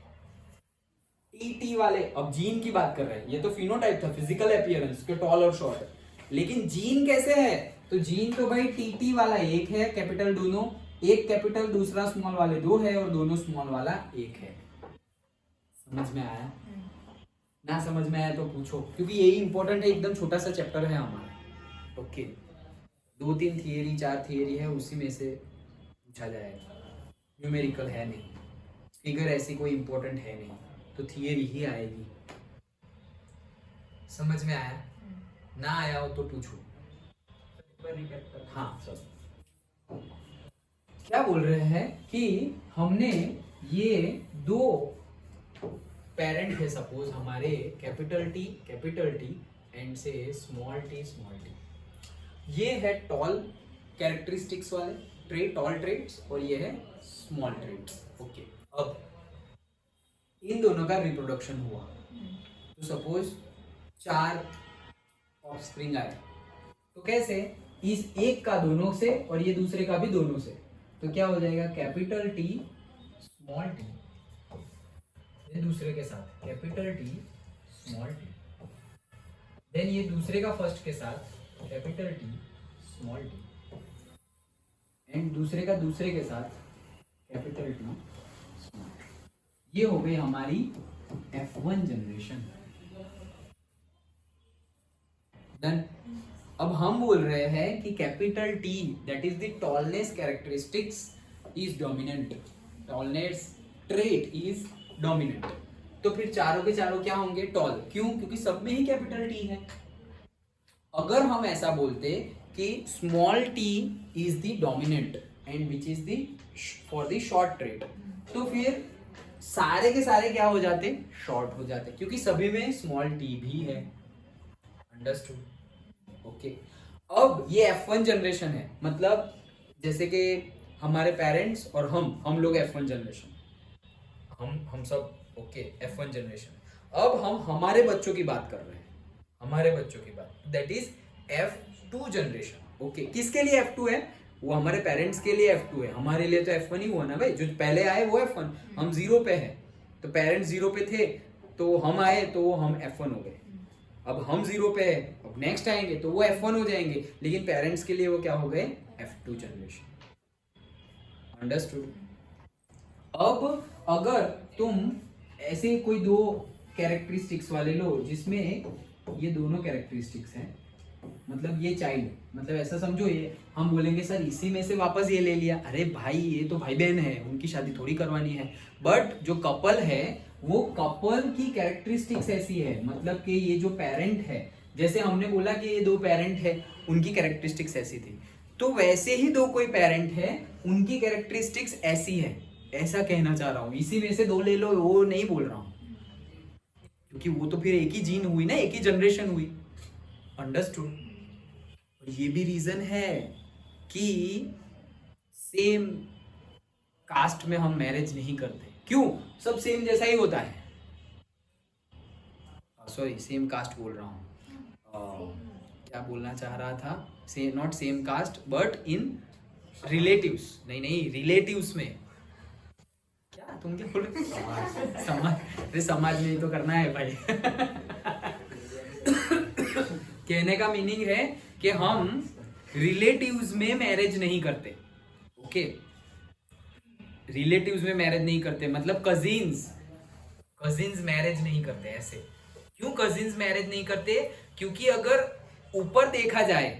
टी वाले, अब जीन की बात कर रहे हैं, ये तो फिनोटाइप था, फिजिकल अपीयरेंस के टॉल और शॉर्ट, लेकिन जीन कैसे है? तो जीन तो भाई टी वाला 1 है, कैपिटल दोनों, एक कैपिटल दूसरा स्मॉल वाले 2 है, और दोनों स्मॉल वाला 1 है। समझ में आया? ना समझ में आया तो पूछो, क्योंकि यही इंपॉर्टेंट है, एकदम छोटा सा चैप्टर है हमारा। ओके, 2-3 थियरी 4 थियरी है, उसी में से पूछा जाएगा, न्यूमेरिकल है नहीं, फिगर ऐसी कोई इंपॉर्टेंट है नहीं, तो थियरी ही आएगी। समझ में आया? ना आया हो तो पूछो। हाँ सर, क्या बोल रहे हैं कि हमने ये 2 पेरेंट है सपोज हमारे, कैपिटल टी एंड से स्मॉल टी, ये है टॉल कैरेक्टरिस्टिक्स वाले ट्रेट, टॉल ट्रेट्स, और ये है स्मॉल ट्रेट्स। ओके, अब इन दोनों का रिप्रोडक्शन हुआ, तो सपोज 4 ऑफस्प्रिंग आए, तो कैसे? इस एक का दोनों से और ये दूसरे का भी दोनों से, तो क्या हो जाएगा? कैपिटल टी स्मॉल टी, ये दूसरे के साथ capital T small T, then ये दूसरे का फर्स्ट के साथ capital T small T, and दूसरे का दूसरे के साथ कैपिटल टी स्मॉल टी। ये हो गई हमारी F1 जनरेशन। डन? अब हम बोल रहे हैं कि capital T that is the tallness characteristics is dominant, tallness trait is dominant. तो फिर चारों के चारों क्या होंगे? टॉल। क्यों? क्योंकि सब में ही कैपिटल टी है। अगर हम ऐसा बोलते कि small T is the dominant and which is the for the short trait, तो फिर सारे के सारे क्या हो जाते? शॉर्ट हो जाते, क्योंकि सभी में स्मॉल टी भी है। अंडरस्टूड? ओके। अब ये F1 जनरेशन है, मतलब जैसे कि हमारे पेरेंट्स और हम लोग F1 जनरेशन, हम सब ओके F1 जनरेशन। अब हम हमारे बच्चों की बात कर रहे हैं, हमारे बच्चों की बात, that is F2 generation. Okay, किसके लिए F2 है? वो हमारे पेरेंट्स के लिए F2 है, हमारे लिए तो F1 ही हुआ ना भाई। जो पहले आए वो F1, हम 0 पे है, तो पेरेंट्स 0 पे थे तो हम आए तो हम F1 हो गए। अब हम 0 पे है, अब नेक्स्ट आएंगे तो वो F1 हो जाएंगे, लेकिन पेरेंट्स के लिए वो क्या हो गए? F2 generation. अंडरस्टूड? अब अगर तुम ऐसे कोई दो कैरेक्टरिस्टिक्स वाले लो जिसमें ये दोनों कैरेक्टरिस्टिक्स हैं, मतलब ये चाइल्ड, मतलब ऐसा समझो, ये हम बोलेंगे सर इसी में से वापस ये ले लिया। अरे भाई ये तो भाई बहन है, उनकी शादी थोड़ी करवानी है। बट जो कपल है वो कपल की कैरेक्टरिस्टिक्स ऐसी है, मतलब कि ये जो पेरेंट है, जैसे हमने बोला कि ये दो पेरेंट है, उनकी कैरेक्टरिस्टिक्स ऐसी थी, तो वैसे ही दो कोई पेरेंट है, उनकी कैरेक्टरिस्टिक्स ऐसी है, ऐसा कहना चाह रहा हूँ। इसी में से दो ले लो, वो नहीं बोल रहा हूँ, क्योंकि वो तो फिर एक ही जीन हुई ना, एक ही जनरेशन हुई। अंडरस्टूड? ये भी रीजन है कि सेम कास्ट में हम मैरिज नहीं करते। क्यों? सब सेम जैसा ही होता है। सॉरी, सेम कास्ट बोल रहा हूँ, क्या बोलना चाह रहा था? Not same caste but in relatives. नहीं, रिलेटिव्स में। क्या तुम क्या बोल रहे हो? समाज, अरे समाज में ही तो करना है भाई। कहने का मीनिंग है कि हम रिलेटिव्स में मैरिज नहीं करते। ओके, रिलेटिव्स में मैरिज नहीं करते, मतलब कजिन्स मैरिज नहीं करते। ऐसे क्यों कजिन्स मैरिज नहीं करते? क्योंकि अगर ऊपर देखा जाए,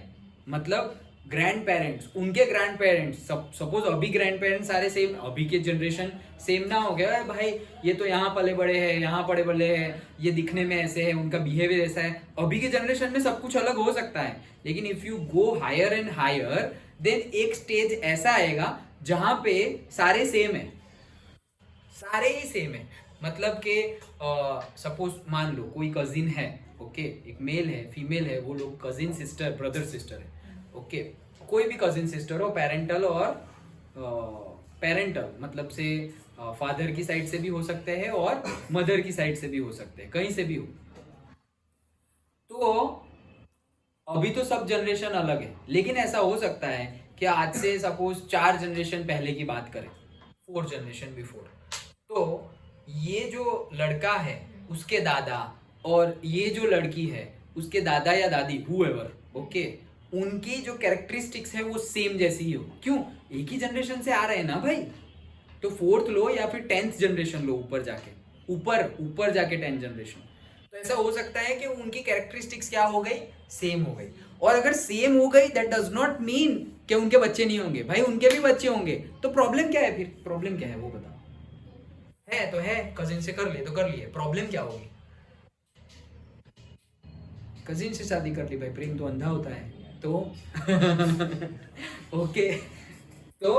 मतलब ग्रैंड पेरेंट्स, उनके ग्रैंड पेरेंट्स, सपोज अभी ग्रैंड पेरेंट्स सारे सेम, अभी के जनरेशन सेम ना हो गया भाई, ये तो यहाँ पले बड़े हैं, यहाँ पड़े बड़े हैं, ये दिखने में ऐसे है, उनका बिहेवियर ऐसा है। अभी के जनरेशन में सब कुछ अलग हो सकता है, लेकिन if you go higher and higher, then एक स्टेज ऐसा आएगा जहां पे सारे सेम है, सारे ही सेम है। मतलब कि सपोज मान लो कोई कजिन है, ओके, एक मेल है, फीमेल है, वो लोग कजिन सिस्टर, ब्रदर सिस्टर है, ओके, कोई भी कजिन सिस्टर हो, पेरेंटल और पेरेंटल मतलब से फादर की साइड से भी हो सकते हैं और मदर की साइड से भी हो सकते हैं, कहीं से भी हो। तो अभी तो सब जनरेशन अलग है, लेकिन ऐसा हो सकता है कि आज से सपोज 4 जनरेशन पहले की बात करें, 4 जनरेशन बिफोर, तो ये जो लड़का है उसके दादा और ये जो लड़की है उसके दादा या दादी, हुएवर, ओके, उनकी जो कैरेक्टरिस्टिक्स है वो सेम जैसी ही हो। क्यों? एक ही जनरेशन से आ रहे हैं ना भाई। तो 4th लो या फिर 10th जनरेशन लो, ऊपर जाके 10th जनरेशन, तो ऐसा हो सकता है कि उनकी कैरेक्टरिस्टिक्स क्या हो गई? सेम हो गई। और अगर सेम हो गई, दैट डज नॉट मीन कि उनके बच्चे नहीं होंगे। भाई उनके भी बच्चे होंगे, तो प्रॉब्लम क्या है? फिर प्रॉब्लम क्या है वो बताओ। है तो है, कजिन से कर ले तो कर लिए, प्रॉब्लम क्या होगी? कजिन से शादी कर ली भाई, प्रेम तो अंधा होता है तो ओके, तो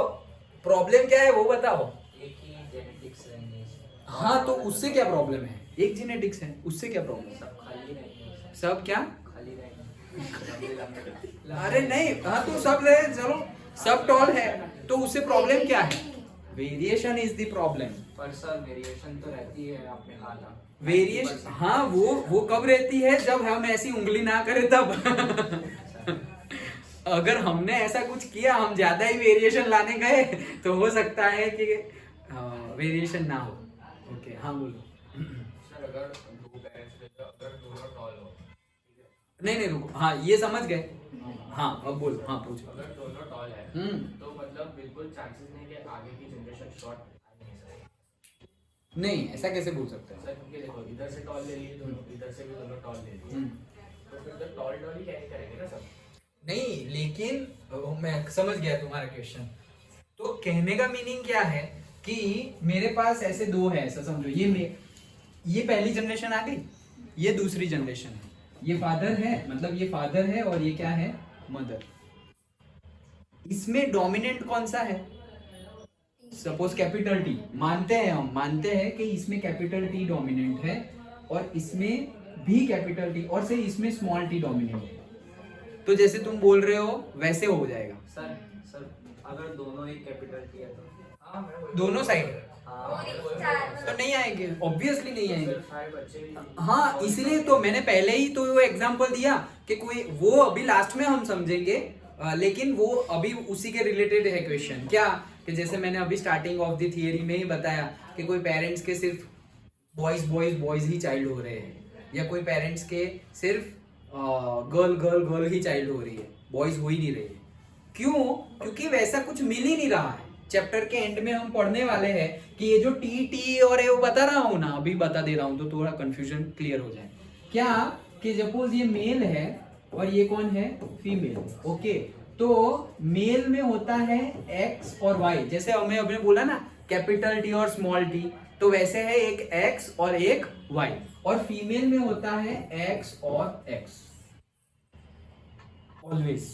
प्रॉब्लम क्या है वो बताओ। एक ही जेनेटिक्स रहेंगे, हाँ, तो उससे क्या प्रॉब्लम है? एक जेनेटिक्स है, उससे क्या प्रॉब्लम? सब खाली रहेंगे, सब क्या खाली रहेंगे। अरे नहीं, हाँ तो सब रहे, चलो सब टॉल है, तो उससे प्रॉब्लम क्या है? Variation is the problem. पर सर वेरिएशन तो रहती है, आपने कहा था वेरिएशन, हाँ वो कब रहती है? जब हम ऐसी उंगली ना करें तब। अगर हमने ऐसा कुछ किया, हम ज्यादा ही वेरिएशन लाने गए, तो हो सकता है कि वेरिएशन ना हो। ओके, हाँ बोलो। सर अगर दो पेरेंट्स में अगर दोनों टॉल हो, ठीक है? नहीं रुको, हाँ ये समझ गए। हाँ अब बोलो, हाँ पूछो। अगर दोनों टॉल है तो मतलब बिल्कुल चांसेस नहीं कि आगे की जनरेशन शॉर्ट आ नहीं सकती। नहीं, ऐसा कैसे बोल सकते हैं? सर क्योंकि देखो, इधर से टॉल ले लिए दोनों, इधर से भी दोनों टॉल ले लिए, तो फिर तो टॉल ही कैरी करेंगे ना सब। नहीं, लेकिन मैं समझ गया तुम्हारा क्वेश्चन। तो कहने का मीनिंग क्या है कि मेरे पास ऐसे दो है, ऐसा समझो, ये पहली जनरेशन आ गई, ये दूसरी जनरेशन है, ये फादर है, मतलब ये फादर है और ये क्या है, मदर। इसमें डोमिनेंट कौन सा है? सपोज कैपिटल टी, मानते हैं हम, मानते हैं कि इसमें कैपिटल टी डोमिनेंट है और इसमें भी कैपिटल टी, और से इसमें स्मॉल टी डोमिनेंट है। तो जैसे तुम बोल रहे हो वैसे हो जाएगा। सर अगर दोनों ही कैपिटल टी है तो दोनों साइड हाँ तो नहीं आएंगे, ऑब्वियसली नहीं आएंगे। सारे बच्चे भी हाँ, इसलिए तो मैंने पहले ही तो वो एग्जांपल दिया कि कोई, वो अभी लास्ट में हम समझेंगे, लेकिन वो अभी उसी के रिलेटेड है क्वेश्चन। क्या कि जैसे मैंने अभी स्टार्टिंग ऑफ द थियरी में ही बताया कि कोई पेरेंट्स के सिर्फ बॉयज बॉयज बॉयज ही चाइल्ड हो रहे हैं, या कोई पेरेंट्स के सिर्फ गर्ल गर्ल गर्ल ही चाइल्ड हो रही है, बॉयज हो ही नहीं रही है। क्यों? क्योंकि वैसा कुछ मिल ही नहीं रहा है। चैप्टर के एंड में हम पढ़ने वाले हैं कि ये जो टी टी और ये वो बता रहा हूं ना, अभी बता दे रहा हूं तो थोड़ा कंफ्यूजन क्लियर हो जाए। क्या कि सपोज ये मेल है और ये कौन है, फीमेल। ओके, तो मेल में होता है एक्स और वाई, जैसे हमें अभी बोला ना कैपिटल टी और स्मॉल टी, तो वैसे है एक एक्स और एक वाई। और फीमेल में होता है एक्स और एक्स ऑलवेज।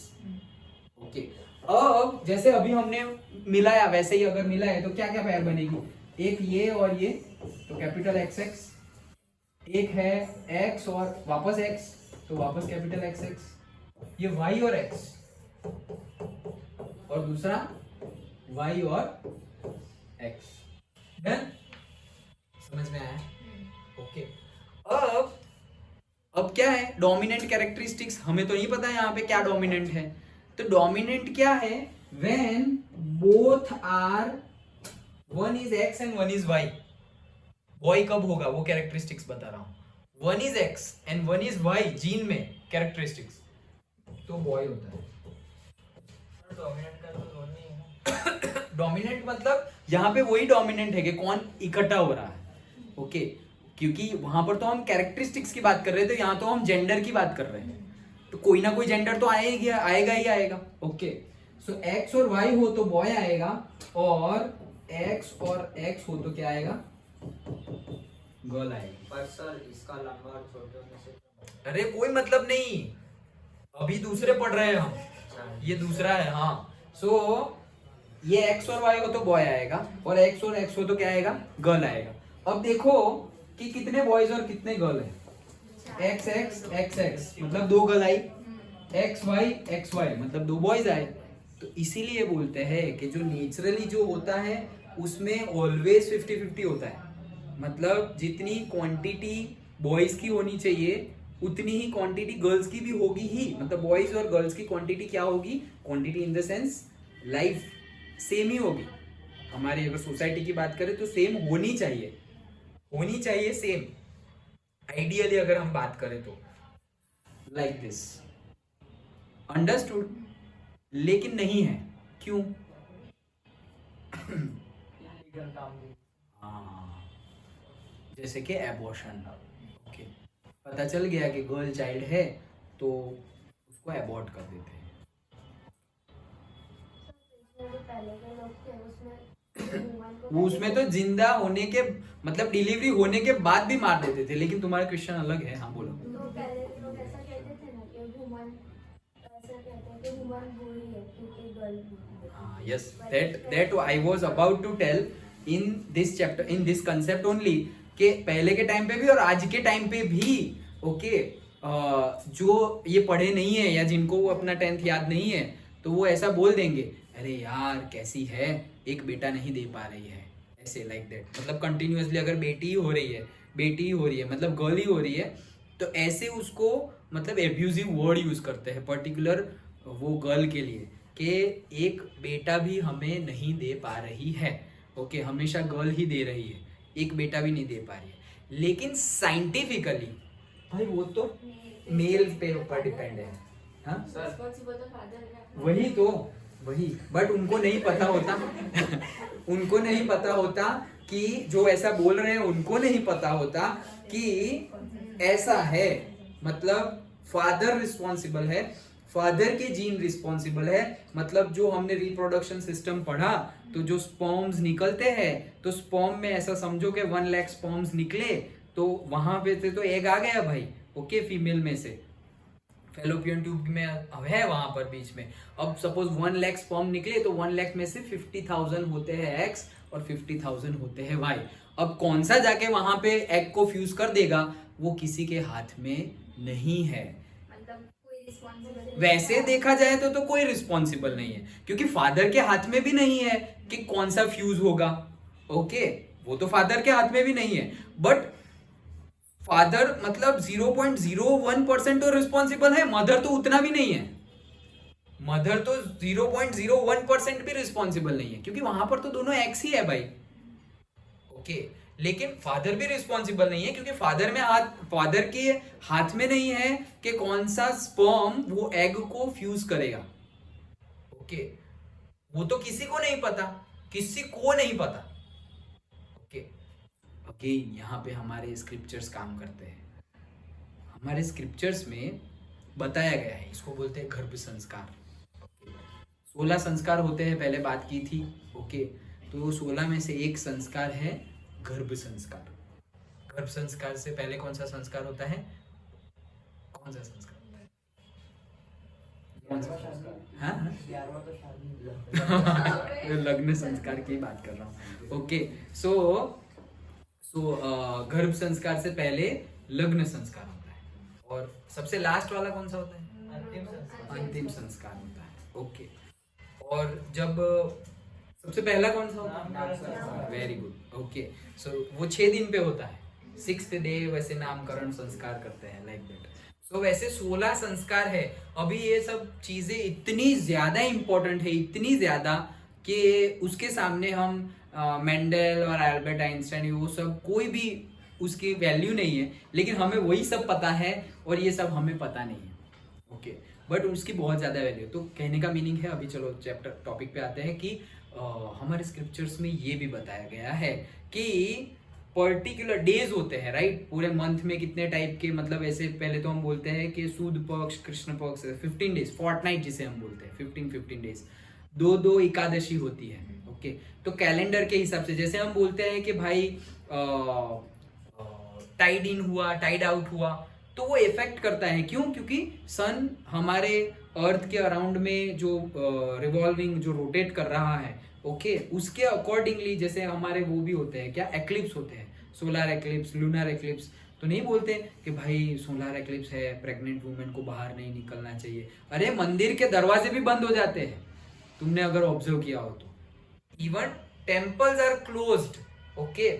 ओके, अब जैसे अभी हमने मिलाया, वैसे ही अगर मिला है तो क्या क्या पैर बनेगी, एक ये और ये, तो कैपिटल एक्स एक्स। एक है एक्स और वापस एक्स, तो वापस कैपिटल एक्स एक्स। ये वाई और एक्स, और दूसरा वाई और एक्स। डन? समझ में आया? ओके, अब क्या है डोमिनेंट कैरेक्टरिस्टिक्स, हमें तो नहीं पता है यहाँ पे क्या डोमिनेंट है। तो डोमिनेंट क्या है, when both are, one is X and one is Y. Boy कब होगा वो कैरेक्टरिस्टिक्स बता रहा हूं। One is X and one is Y, gene में कैरेक्टरिस्टिक्स, तो बॉय होता है। डोमिनेंट का तो रोल नहीं है ना। डोमिनेंट मतलब यहाँ पे वही डोमिनेंट है कि कौन इकट्ठा हो रहा है। ओके, क्योंकि वहां पर तो हम कैरेक्टरिस्टिक्स की बात कर रहे थे, यहाँ तो हम जेंडर की बात कर रहे हैं, तो कोई ना कोई जेंडर तो आएगा ही आएगा। ओके, सो एक्स और वाई हो तो बॉय आएगा, और एक्स और एक्स हो तो क्या आएगा, गर्ल आएगी। पर सर इसका लंबा और छोटे होने से अरे कोई मतलब नहीं, अभी दूसरे पढ़ रहे हैं हम, ये दूसरा है। हाँ, सो ये एक्स और वाई हो तो बॉय आएगा, और एक्स और एक्स हो तो क्या आएगा, गर्ल आएगा। अब देखो कि कितने बॉयज और कितने गर्ल है, एक्स एक्स एक्स एक्स मतलब दो गर्ल आई, एक्स वाई मतलब दो बॉयज आए। तो इसीलिए बोलते हैं कि जो नेचुरली जो होता है उसमें ऑलवेज 50-50 होता है, मतलब जितनी क्वांटिटी बॉयज की होनी चाहिए उतनी ही क्वांटिटी गर्ल्स की भी होगी ही। मतलब बॉयज और गर्ल्स की क्वांटिटी क्या होगी, quantity in the sense life same ही होगी। हमारी अगर सोसाइटी की बात करें तो सेम होनी चाहिए सेम, आइडियली अगर हम बात करें तो लाइक दिस। अंडरस्टूड? लेकिन नहीं है, क्यों? हाँ, जैसे कि एबॉर्शन। ओके, पता चल गया कि गर्ल चाइल्ड है तो उसको एबॉर्ट कर देते हैं। वो उसमें तो जिंदा होने के मतलब डिलीवरी होने के बाद भी मार देते थे, लेकिन तुम्हारा क्वेश्चन अलग है। हाँ बोलो। तो पहले लोग ऐसा कहते थे ना कि वुमन, ऐसा कहते हैं कि वुमन बुरी है क्योंकि girl. Yes, that I was about to tell in this chapter, in this concept only, कि पहले के टाइम पे भी और आज के टाइम पे भी। ओके, जो ये पढ़े नहीं है या जिनको वो अपना 10th याद नहीं है, तो वो ऐसा बोल देंगे, अरे यार कैसी है, एक बेटा नहीं दे पा रही है, ऐसे लाइक दैट। मतलब कंटिन्यूअसली अगर बेटी ही हो रही है मतलब गर्ल ही हो रही है, तो ऐसे उसको मतलब एब्यूजिव वर्ड यूज करते हैं पर्टिकुलर वो गर्ल के लिए, कि एक बेटा भी हमें नहीं दे पा रही है। ओके, हमेशा गर्ल ही दे रही है, एक बेटा भी नहीं दे पा रही है। लेकिन साइंटिफिकली भाई वो तो मेल पे ऊपर डिपेंड है। हाँ वही, बट उनको नहीं पता होता उनको नहीं पता होता कि जो ऐसा बोल रहे हैं उनको नहीं पता होता कि ऐसा है। मतलब फादर रिस्पॉन्सिबल है, फादर के जीन रिस्पॉन्सिबल है। मतलब जो हमने रिप्रोडक्शन सिस्टम पढ़ा, तो जो स्पर्म्स निकलते हैं, तो स्पर्म में ऐसा समझो कि 1 लाख स्पर्म्स निकले, तो वहां पे से तो एग आ गया भाई, ओके, फीमेल में से फेलोपियन ट्यूब में है वहां पर बीच में। अब सपोज 1 लाख स्पर्म निकले, तो 1 लाख में से 50,000 होते हैं एक्स और 50,000 होते हैं वाई। अब कौन सा जाके वहां पे एग को फ्यूज कर देगा, वो किसी के हाथ में नहीं है। मतलब कोई रिस्पॉन्सिबिलिटी वैसे देखा जाए तो कोई रिस्पॉन्सिबल नहीं है, क्योंकि फादर के हाथ में भी नहीं है कि कौन सा फ्यूज होगा, ओके, वो तो फादर के हाथ में भी नहीं है। बट फादर मतलब 0.01% तो रिस्पॉन्सिबल है, मदर तो उतना भी नहीं है। मदर तो 0.01% भी रिस्पॉन्सिबल नहीं है, क्योंकि वहां पर तो दोनों एक्स ही है भाई, ओके। लेकिन फादर भी रिस्पॉन्सिबल नहीं है, क्योंकि फादर के हाथ में नहीं है कि कौन सा स्पर्म वो एग को फ्यूज करेगा, ओके। वो तो किसी को नहीं पता, किसी को नहीं पता, ओके। अगेन यहाँ पे हमारे स्क्रिप्चर्स काम करते हैं। हमारे स्क्रिप्चर्स में बताया गया है, इसको बोलते हैं गर्भ संस्कार। 16 संस्कार होते हैं, पहले बात की थी, ओके। तो 16 में से एक संस्कार है गर्भ संस्कार। गर्भ संस्कार से पहले कौन सा संस्कार होता है? कौन सा संस्कार होता है? कौन सा संस्कार? हाँ लग्न संस्कार की बात कर रहा हूँ, ओके। सो गर्भ संस्कार से पहले लग्न संस्कार होता है, और सबसे लास्ट वाला कौन सा होता है? अंतिम संस्कार होता है, ओके। और जब सबसे पहला कौन सा होता है? Very good, okay. सो वो 6 दिन पे होता है, 6th डे वैसे नामकरण संस्कार करते हैं, लाइक दैट। सो वैसे 16 संस्कार है। अभी ये सब चीजें इतनी ज्यादा इंपॉर्टेंट है, इतनी ज्यादा कि उसके सामने हम मेंडल और अल्बर्ट आइंस्टाइन वो सब कोई भी उसकी वैल्यू नहीं है, लेकिन हमें वही सब पता है और ये सब हमें पता नहीं है, ओके। बट उसकी बहुत ज़्यादा वैल्यू। तो कहने का मीनिंग है, अभी चलो चैप्टर टॉपिक पे आते हैं कि हमारे स्क्रिप्चर्स में ये भी बताया गया है कि पर्टिकुलर डेज होते हैं, राइट। पूरे मंथ में कितने टाइप के, मतलब ऐसे पहले तो हम बोलते हैं कि सुद पक्ष, कृष्ण पक्ष, 15 डेज, फोर्टनाइट जिसे हम बोलते हैं, 15 डेज, 2 एकादशी होती है, ओके। तो कैलेंडर के हिसाब से जैसे हम बोलते हैं कि भाई टाइड इन हुआ, टाइड आउट हुआ, तो वो इफेक्ट करता है। क्यों? क्योंकि सन हमारे अर्थ के अराउंड में जो रिवॉल्विंग, जो रोटेट कर रहा है, ओके, उसके अकॉर्डिंगली जैसे हमारे वो भी होते हैं, क्या एक्लिप्स होते हैं, सोलर एक्लिप्स, लूनर एक्लिप्स। तो नहीं बोलते कि भाई सोलर एक्लिप्स है, प्रेग्नेंट वुमेन को बाहर नहीं निकलना चाहिए। अरे मंदिर के दरवाजे भी बंद हो जाते हैं, तुमने अगर ऑब्जर्व किया हो तो। Even temples are closed, okay.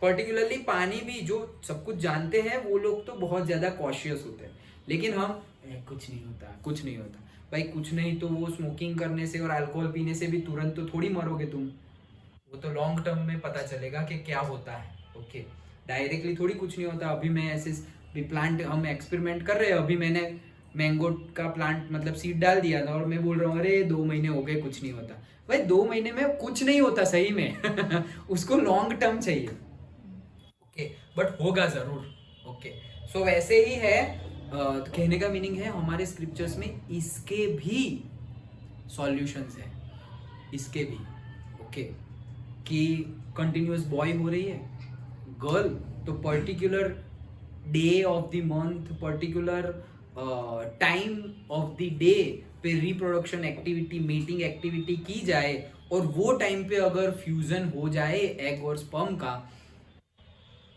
Particularly पानी भी, जो सब कुछ जानते हैं वो लोग तो बहुत ज्यादा कॉशियस होते हैं, लेकिन हम कुछ नहीं होता, कुछ नहीं होता। भाई कुछ नहीं तो वो स्मोकिंग करने से और अल्कोहल पीने से भी तुरंत तो थोड़ी मरोगे तुम, वो तो लॉन्ग टर्म में पता चलेगा कि क्या होता है, ओके। डायरेक्टली थोड़ी कुछ नहीं होता। अभी मैं ऐसे भी प्लांट हम एक्सपेरिमेंट कर रहे हैं, अभी मैंने मैंगो का प्लांट मतलब सीड डाल दिया था और मैं बोल रहा हूँ अरे 2 महीने हो गए कुछ नहीं होता। भाई 2 महीने में कुछ नहीं होता सही में उसको लॉन्ग टर्म चाहिए, ओके, बट होगा जरूर, ओके। सो वैसे ही है, तो कहने का मीनिंग है हमारे स्क्रिप्चर्स में इसके भी सॉल्यूशंस है, इसके भी, ओके। कि कंटिन्यूअस बॉय हो रही है गर्ल, तो particular day of the month, particular time of the day पे रिप्रोडक्शन एक्टिविटी, मेटिंग एक्टिविटी की जाए, और वो टाइम पे अगर फ्यूजन हो जाए एग और स्पर्म का,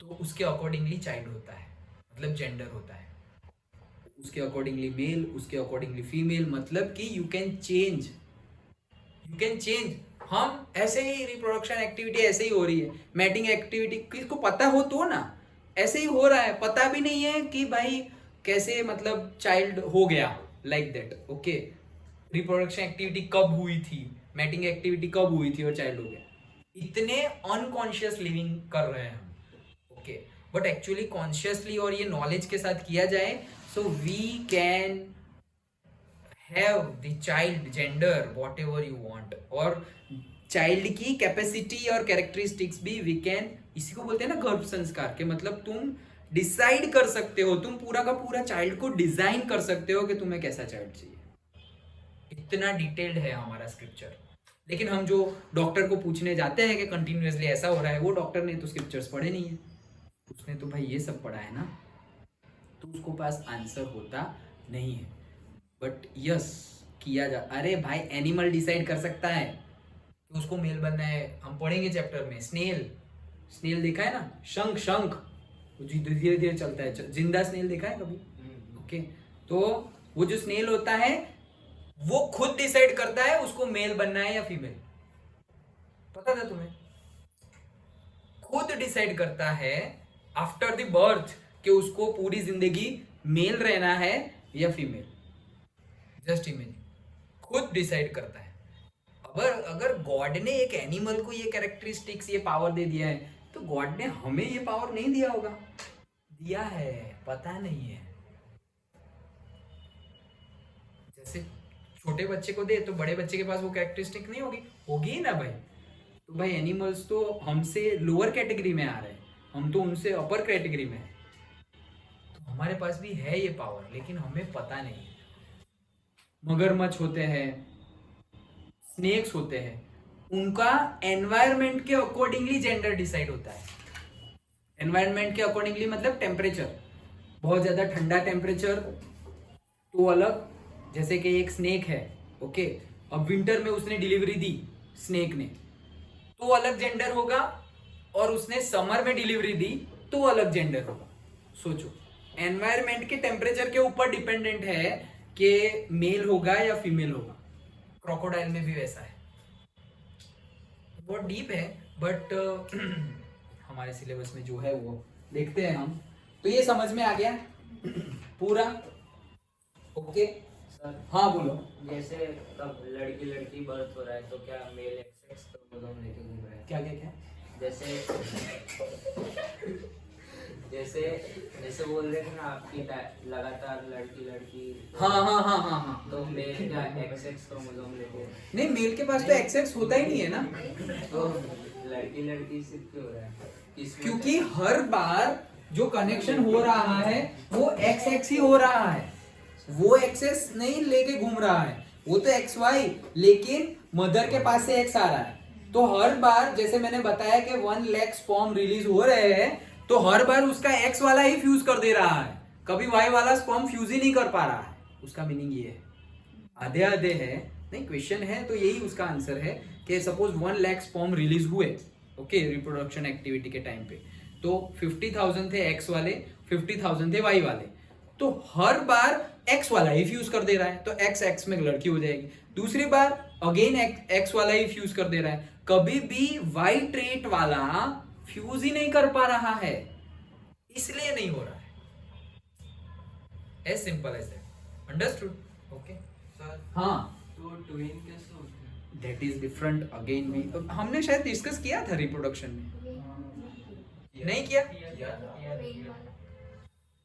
तो उसके अकॉर्डिंगली चाइल्ड होता है, मतलब जेंडर होता है, उसके अकॉर्डिंगली मेल, उसके अकॉर्डिंगली फीमेल। मतलब कि यू कैन चेंज। हम ऐसे ही रिप्रोडक्शन एक्टिविटी ऐसे ही हो रही है, मैटिंग एक्टिविटी किसको पता हो तो ना, ऐसे ही हो रहा है, पता भी नहीं है कि भाई कैसे मतलब चाइल्ड हो गया, like that, okay. Reproduction activity कब हुई थी, मैटिंग एक्टिविटी कब हुई थी और चाइल्ड हो गया, इतने अनकॉन्शियस लिविंग कर रहे हैं हम, ओके। बट एक्चुअली कॉन्शियसली और ये नॉलेज के साथ किया जाए, so we can have the child gender whatever you want, और चाइल्ड की कैपेसिटी और कैरेक्टरिस्टिक्स भी वी कैन, इसी को बोलते हैं ना गर्भ संस्कार के। मतलब तुम डिसाइड कर सकते हो, तुम पूरा का पूरा चाइल्ड को डिजाइन कर सकते हो कि तुम्हें कैसा चाइल्ड चाहिए, उतना डिटेल्ड है हमारा स्क्रिप्चर। लेकिन हम जो डॉक्टर को पूछने जाते हैं कि कंटिन्यूअसली ऐसा हो रहा है, वो डॉक्टर ने तो स्क्रिप्चर्स पढ़े नहीं है, उसने तो भाई ये सब पढ़ा है ना, तो उसको पास आंसर होता नहीं है। बट यस किया जा, अरे भाई एनिमल डिसाइड कर सकता है कि उसको मेल बनना है। हम पढ़ेंगे चैप्टर में स्नेल, स्नेल देखा है ना, शंख, शंख धीरे धीरे चलता है, जिंदा स्नेल देखा है कभी? ओके, तो वो जो स्नेल होता है वो खुद डिसाइड करता है उसको मेल बनना है या फीमेल। पता था तुम्हें? खुद डिसाइड करता है आफ्टर द बर्थ कि उसको पूरी जिंदगी मेल रहना है या फीमेल। जस्ट इमेजिन, खुद डिसाइड करता है। अगर गॉड ने एक एनिमल को ये कैरेक्टरिस्टिक्स, ये पावर दे दिया है, तो गॉड ने हमें ये पावर नहीं दिया होगा? दिया है, पता नहीं है। जैसे छोटे बच्चे को दे तो बड़े बच्चे के पास वो कैरेक्टरिस्टिक नहीं होगी, होगी ही ना भाई। तो भाई एनिमल्स तो हमसे लोअर कैटेगरी में आ रहे हैं, हम तो उनसे अपर कैटेगरी में है, तो हमारे पास भी है ये पावर, लेकिन हमें पता नहीं है। मगरमच्छ होते हैं, स्नेक्स होते हैं, उनका एनवायरनमेंट के अकॉर्डिंगली जेंडर डिसाइड होता है। एनवायरनमेंट के अकॉर्डिंगली मतलब टेम्परेचर, बहुत ज्यादा ठंडा टेम्परेचर तो अलग, जैसे कि एक स्नेक है, ओके, अब विंटर में उसने डिलीवरी दी स्नेक ने, तो अलग जेंडर होगा, और उसने समर में डिलीवरी दी तो अलग जेंडर होगा। सोचो, एनवायरनमेंट के टेम्परेचर के ऊपर डिपेंडेंट है कि मेल होगा या फीमेल होगा। क्रोकोडाइल में भी वैसा है। बहुत डीप है, बट हमारे सिलेबस में जो है वो देखते हैं हम। तो ये समझ में आ गया पूरा? ओके सर, हाँ बोलो। जैसे तब लड़की बर्थ हो रहा है तो क्या मेल एक्सेक्स क्रोमोसोम लेके घूम रहा है? क्या क्या क्या? जैसे जैसे बोल रहे थे ना आपकी लगातार लड़की हाँ। तो मेल क्या एक्सेक्स क्रोमोसोम लेके? नहीं, मेल के पास तो एक्सेस होता ही नहीं है ना, तो लड़की सिर्फ क्यों हो रहा है? क्योंकि हर बार जो कनेक्शन हो रहा है वो एक्स एक्स ही हो रहा है, वो एक्सेस नहीं लेके घूम रहा है, वो तो एक्स वाई, लेकिन मदर के पास से एक्स आ रहा है। तो हर बार जैसे मैंने बताया कि 1 लाख स्पर्म रिलीज हो रहे हैं, तो हर बार उसका एक्स वाला ही फ्यूज कर दे रहा है, कभी वाई वाला स्पर्म फ्यूज ही नहीं कर पा रहा है। उसका मीनिंग ये है, आधे आधे है नहीं, क्वेश्चन है तो यही उसका आंसर है कि सपोज 1 लाख स्पर्म रिलीज हुए, ओके, रिप्रोडक्शन एक्टिविटी के टाइम पे, तो 50,000 थे एक्स वाले, 50,000 थे वाई वाले, तो हर बार एक्स वाला ही फ्यूज कर दे रहा है, तो एक्स एक्स में लड़की हो जाएगी। दूसरी बार अगेन एक्स वाला ही फ्यूज कर दे रहा है, कभी भी वाई ट्रेट वाला फ्यूज ही नहीं कर पा रहा है, इसलिए नहीं हो रहा है। As simple as that. Understood? Okay sir, हाँ, तो ट्विन कैसे होते हैं? That is different again. भी हमने शायद डिस्कस किया था रिप्रोडक्शन में, नहीं किया?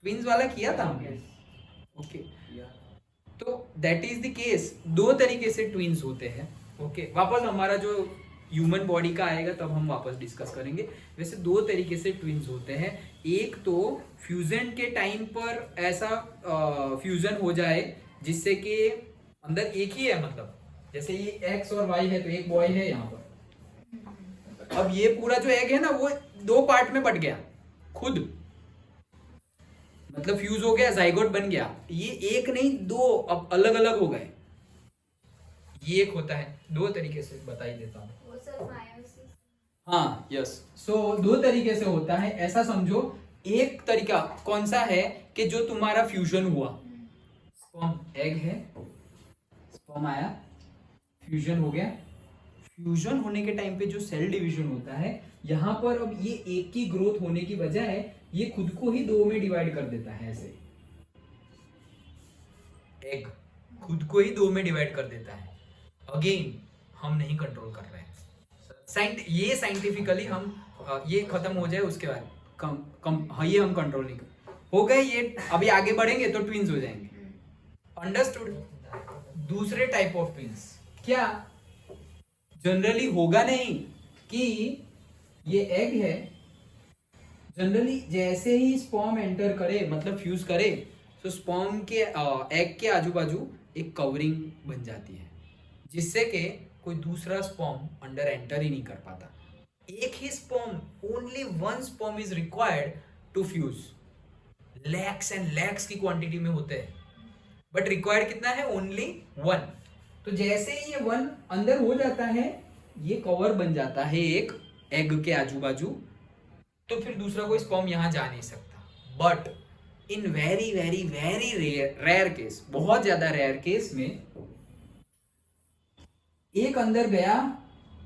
ट्विंस वाला किया था हमने, ओके। तो दैट इज द केस, 2 तरीके से ट्विंस होते हैं, ओके। वापस हमारा जो ह्यूमन बॉडी का आएगा तब हम वापस डिस्कस करेंगे। वैसे 2 तरीके से ट्विंस होते हैं, एक तो फ्यूजन के टाइम पर ऐसा फ्यूजन हो जाए जिससे कि अंदर एक ही है, मतलब जैसे ये एक्स और वाई है तो एक बॉय है यहाँ पर, अब ये पूरा जो एग है ना वो 2 पार्ट में बट गया खुद, मतलब फ्यूज हो गया, जाइगोट बन गया, ये एक नहीं 2 अब अलग अलग हो गए, ये एक होता है। 2 तरीके से बता ही देता हूँ। हाँ, यस। सो 2 तरीके से होता है, ऐसा समझो। एक तरीका कौन सा है कि जो तुम्हारा फ्यूजन हुआ, स्पर्म एग है, स्पर्म आया, फ्यूजन हो गया, फ्यूजन होने के टाइम पे जो सेल डिवीजन होता है, यहाँ पर अब ये एक की ग्रोथ होने की बजाय ये खुद को ही 2 में डिवाइड कर देता है, ऐसे एग खुद को ही 2 में डिवाइड कर देता है। अगेन हम नहीं कंट्रोल कर रहे हैं, ये साइंटिफिकली हम ये खत्म हो जाए उसके बाद हाँ, ये हम कंट्रोल नहीं कर हो गए, ये अभी आगे बढ़ेंगे तो ट्विंस हो जाएंगे। अंडरस्टूड? दूसरे टाइप ऑफ ट्विंस क्या, जनरली होगा नहीं कि ये एग है, जनरली जैसे ही स्पर्म एंटर करे, मतलब फ्यूज करे, तो स्पर्म के एग के आजू बाजू एक कवरिंग बन जाती है, जिससे कि कोई दूसरा स्पर्म अंडर एंटर ही नहीं कर पाता। एक ही sperm, only one sperm is required to fuse. Lakhs and lakhs की क्वांटिटी में होते हैं, बट रिक्वायर्ड कितना है? Only one. तो जैसे ही ये वन अंदर हो जाता है, ये कवर बन जाता है एक एग के आजू बाजू, तो फिर दूसरा कोई स्पर्म यहां जा नहीं सकता। But in very very very rare case, बहुत ज्यादा रेयर केस में एक अंदर गया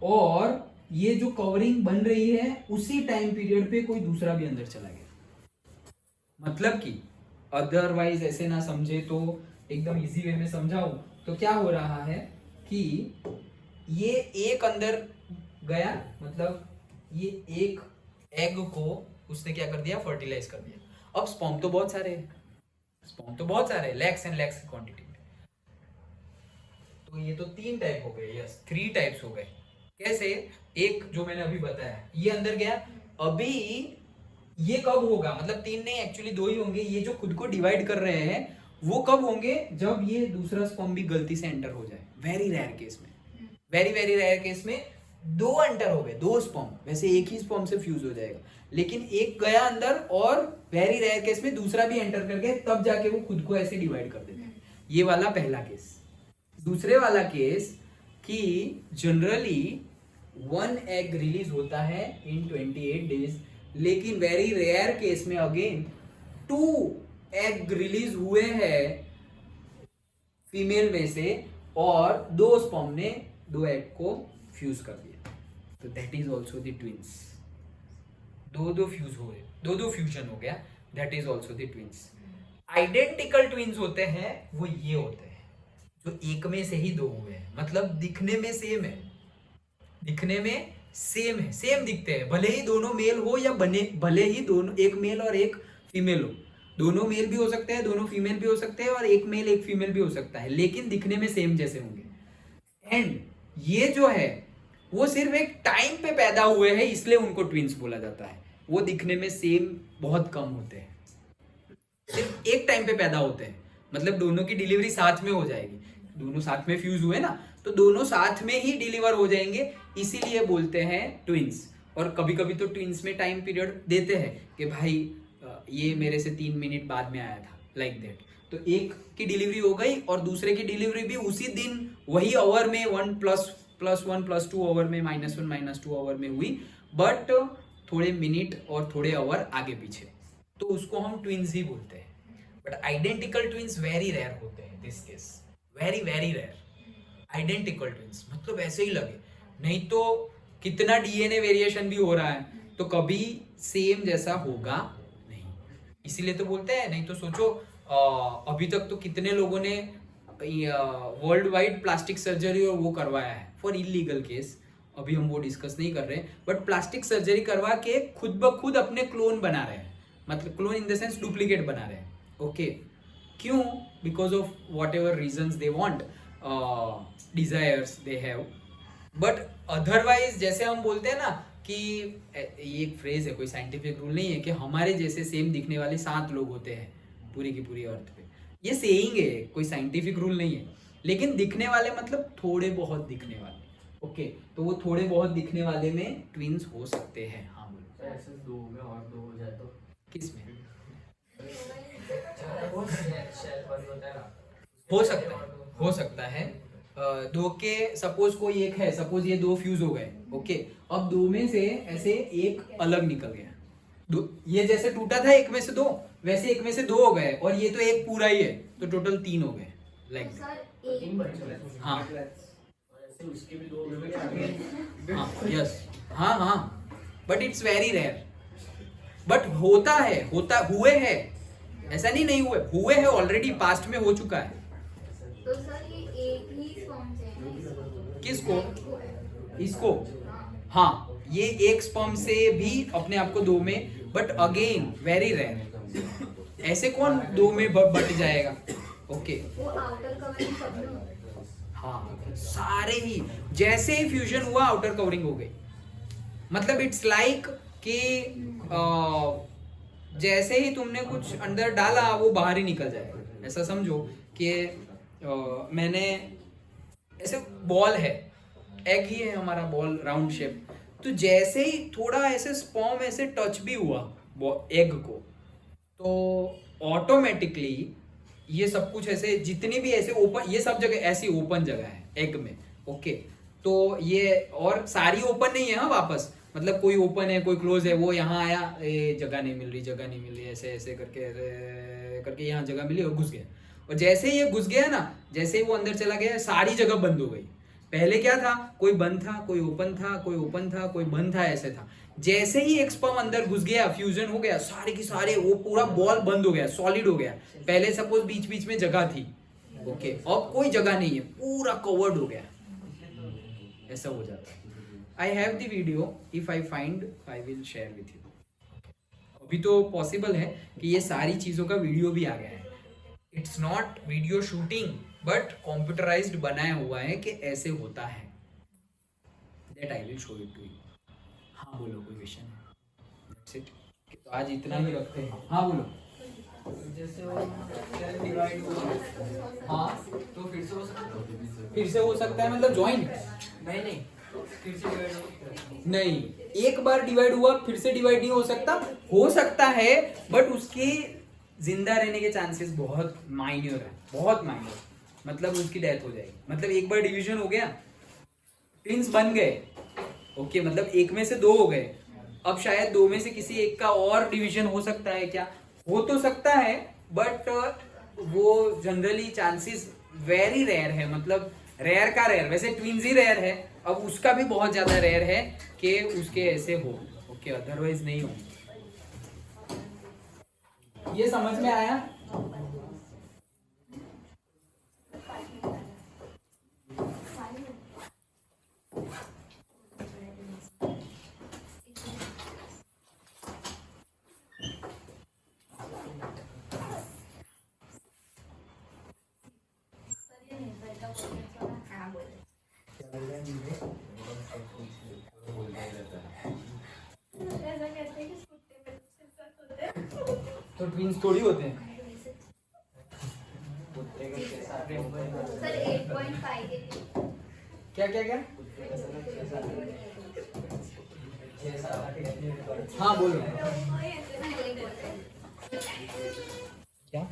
और ये जो कवरिंग बन रही है उसी टाइम पीरियड पे कोई दूसरा भी अंदर चला गया। मतलब कि अदरवाइज ऐसे ना समझे तो एकदम इजी वे में समझाऊं तो क्या हो रहा है कि ये एक अंदर गया, मतलब ये एक एग को उसने क्या कर दिया? फर्टिलाइज कर दिया। अब स्पर्म तो बहुत सारे हैं, स्पर्म तो बहुत सारे, लैक्स एंड लैक्स की क्वांटिटी में। तो ये तो 3 टाइप हो गए, यस 3 टाइप्स हो गए। कैसे? एक जो मैंने अभी बताया, ये अंदर गया, अभी ये कब होगा? मतलब 3 नहीं, एक्चुअली 2 ही होंगे। ये जो खुद को डिवाइड कर रहे हैं वो कब होंगे? जब ये दूसरा स्पर्म भी गलती से एंटर हो जाए। वेरी रेयर केस में, वेरी वेरी रेयर केस में 2 एंटर हो गए, 2 स्पर्म। वैसे एक ही स्पर्म से फ्यूज हो जाएगा, लेकिन एक गया अंदर और वेरी रेयर केस में दूसरा भी एंटर कर गया, तब जाके वो खुद को ऐसे डिवाइड कर देते हैं। ये वाला पहला केस। दूसरे वाला केस कि जनरली 1 एग रिलीज होता है इन 28 डेज, लेकिन वेरी रेयर केस में अगेन 2 एग रिलीज हुए हैं फीमेल में से और 2 स्पर्म ने 2 एग को फ्यूज कर दिया। तो that is also the twins. 2 fuse हुए, 2 फ्यूजन हो गया, that is also the twins. Identical twins होते हैं वो ये होते हैं जो एक में से ही 2 हुए हैं, मतलब दिखने में सेम है, दिखने में सेम है, सेम दिखते हैं, भले ही दोनों मेल हो या भले ही दोनों एक मेल और एक फीमेल हो। दोनों मेल भी हो सकते हैं, दोनों फीमेल भी हो सकते हैं, और एक मेल एक फीमेल भी हो सकता है, लेकिन दिखने में सेम जैसे होंगे। एंड ये जो है वो सिर्फ एक टाइम पे पैदा हुए हैं, इसलिए उनको ट्विंस बोला जाता है। वो दिखने में सेम बहुत कम होते हैं, सिर्फ एक टाइम पे पैदा होते हैं, मतलब दोनों की डिलीवरी साथ में हो जाएगी। दोनों साथ में फ्यूज हुए ना, तो दोनों साथ में ही डिलीवर हो जाएंगे, इसीलिए बोलते हैं ट्विंस। और कभी कभी तो ट्विंस में टाइम पीरियड देते हैं कि भाई ये मेरे से 3 मिनट बाद में आया था, लाइक दैट। तो एक की डिलीवरी हो गई और दूसरे की डिलीवरी भी उसी दिन वही आवर में 1+1+2 आवर में -1-2 आवर में हुई, बट थोड़े मिनट और थोड़े आवर आगे पीछे, तो उसको हम ट्विंस ही बोलते हैं। But identical twins very rare होते हैं, this case very very rare. Identical twins मतलब ऐसे ही लगे, नहीं तो कितना डीएनए वेरिएशन भी हो रहा है तो कभी सेम जैसा होगा नहीं, इसीलिए तो बोलते हैं। नहीं तो सोचो अभी तक तो कितने लोगों ने वर्ल्ड वाइड प्लास्टिक सर्जरी और वो करवाया है फॉर इलीगल केस, अभी हम वो डिस्कस नहीं कर रहे, बट प्लास्टिक सर्जरी करवा के खुद ब खुद अपने क्लोन बना रहे हैं, मतलब clone in the sense duplicate बना रहे हैं। ओके, क्यों? Because of whatever reasons they want, desires they have. But otherwise जैसे हम बोलते हैं ना कि ये एक फ्रेज है, कोई साइंटिफिक रूल नहीं है कि हमारे जैसे सेम दिखने वाले 7 लोग होते हैं पूरी की पूरी अर्थ पे। ये सेइंग है, कोई साइंटिफिक रूल नहीं है, लेकिन दिखने वाले मतलब थोड़े बहुत दिखने वाले। ओके, तो वो थोड़े बहुत दिखने वाले में ट्विंस हो सकते हैं। हाँ बोलो। ऐसे 2 में और 2 हो जाए तो किस में? हो सकता है 2 के, सपोज कोई एक है, सपोज ये 2 फ्यूज हो गए। ओके, अब 2 में से ऐसे एक अलग निकल गया, ये जैसे टूटा था 1 में से 2, वैसे 1 में से 2 हो गए, और ये तो एक पूरा ही है, तो टोटल 3 हो गए, लाइक सर 3 बच्चे। हाँ ऐसे उसके भी 2 हो गए। हाँ, यस, हाँ, but it's very rare. But होता है, हुए हैं, ऐसा नहीं हुए हैं, ऑलरेडी पास्ट में हो चुका है। तो सर ये एक ही स्पर्म से है? किसको? इसको? हाँ, ये एक स्पर्म से भी अपने आप को 2 में, बट अगेन वेरी रेयर। ऐसे कौन 2 में बट जाएगा? ओके, वो आउटर कवरिंग सब में होता है। हाँ, सारे ही जैसे ही फ्यूजन हुआ आउटर कवरिंग हो गई। मतलब इट्स लाइक कि जैसे ही तुमने कुछ अंदर डाला वो बाहर ही निकल जाएगा। ऐसा समझो कि मैंने ऐसे बॉल है, एग ही है हमारा बॉल, राउंड शेप। तो जैसे ही थोड़ा ऐसे स्पर्म ऐसे टच भी हुआ एग को, तो ऑटोमेटिकली ये सब कुछ ऐसे जितनी भी ऐसे ओपन, ये सब जगह ऐसी ओपन जगह है एग में, ओके। तो ये और सारी ओपन नहीं है हाँ वापस, मतलब कोई ओपन है कोई क्लोज है, वो यहाँ आया, ये जगह नहीं मिल रही, जगह नहीं मिल रही, ऐसे ऐसे करके ऐसे करके यहाँ जगह मिली और घुस गया। और जैसे ही ये घुस गया ना, जैसे ही वो अंदर चला गया, सारी जगह बंद हो गई। पहले क्या था, कोई बंद था, कोई ओपन था, कोई ओपन था, कोई बंद था, ऐसे था। जैसे ही एक स्पर्म अंदर घुस गया, फ्यूजन हो गया, सारे की सारे वो पूरा बॉल बंद हो गया, सॉलिड हो गया। पहले सपोज बीच बीच में जगह थी, ओके, अब कोई जगह नहीं है, पूरा कवर्ड हो गया, ऐसा हो जाता है। I have the video, if I find I will share with you. अभी तो पॉसिबल है कि ये सारी चीजों का वीडियो भी आ गया है। It's not video shooting but computerised बनाया हुआ है कि ऐसे होता है। That I will show it to you. हाँ बोलो, कोई क्वेश्चन है? That's it. तो आज इतना ही रखते हैं। हाँ बोलो। जैसे वो डिवाइड हुआ, हाँ तो फिर से हो सकता है? फिर से हो सकता है, मतलब ज्वाइंट नहीं, फिर से डिवाइड हो सकता है? नहीं, एक बार डिवाइड हुआ फिर से डिवाइड नहीं हो सकता है, बट उसके जिंदा रहने के चांसेस बहुत माइन्योर है, बहुत माइन्योर। मतलब उसकी डेथ हो जाएगी। मतलब एक बार डिवीजन हो गया, ट्विंस बन गए, ओके, मतलब एक में से दो हो गए, अब शायद दो में से किसी एक का और डिवीजन हो सकता है। क्या हो तो सकता है, बट वो जनरली चांसेस वेरी रेयर है, मतलब रेयर का रेयर। वैसे ट्विंस ही रेयर है, अब उसका भी बहुत ज्यादा रेयर है कि उसके ऐसे हो, ओके, अदरवाइज नहीं हो। ये समझ में आया? ऐसा कहते हैं कि कुत्ते में सिर्फ होते हैं। तो ट्विंस थोड़ी होते हैं। सर 8.5 के क्या क्या क्या? हाँ बोलो। लिए क्या?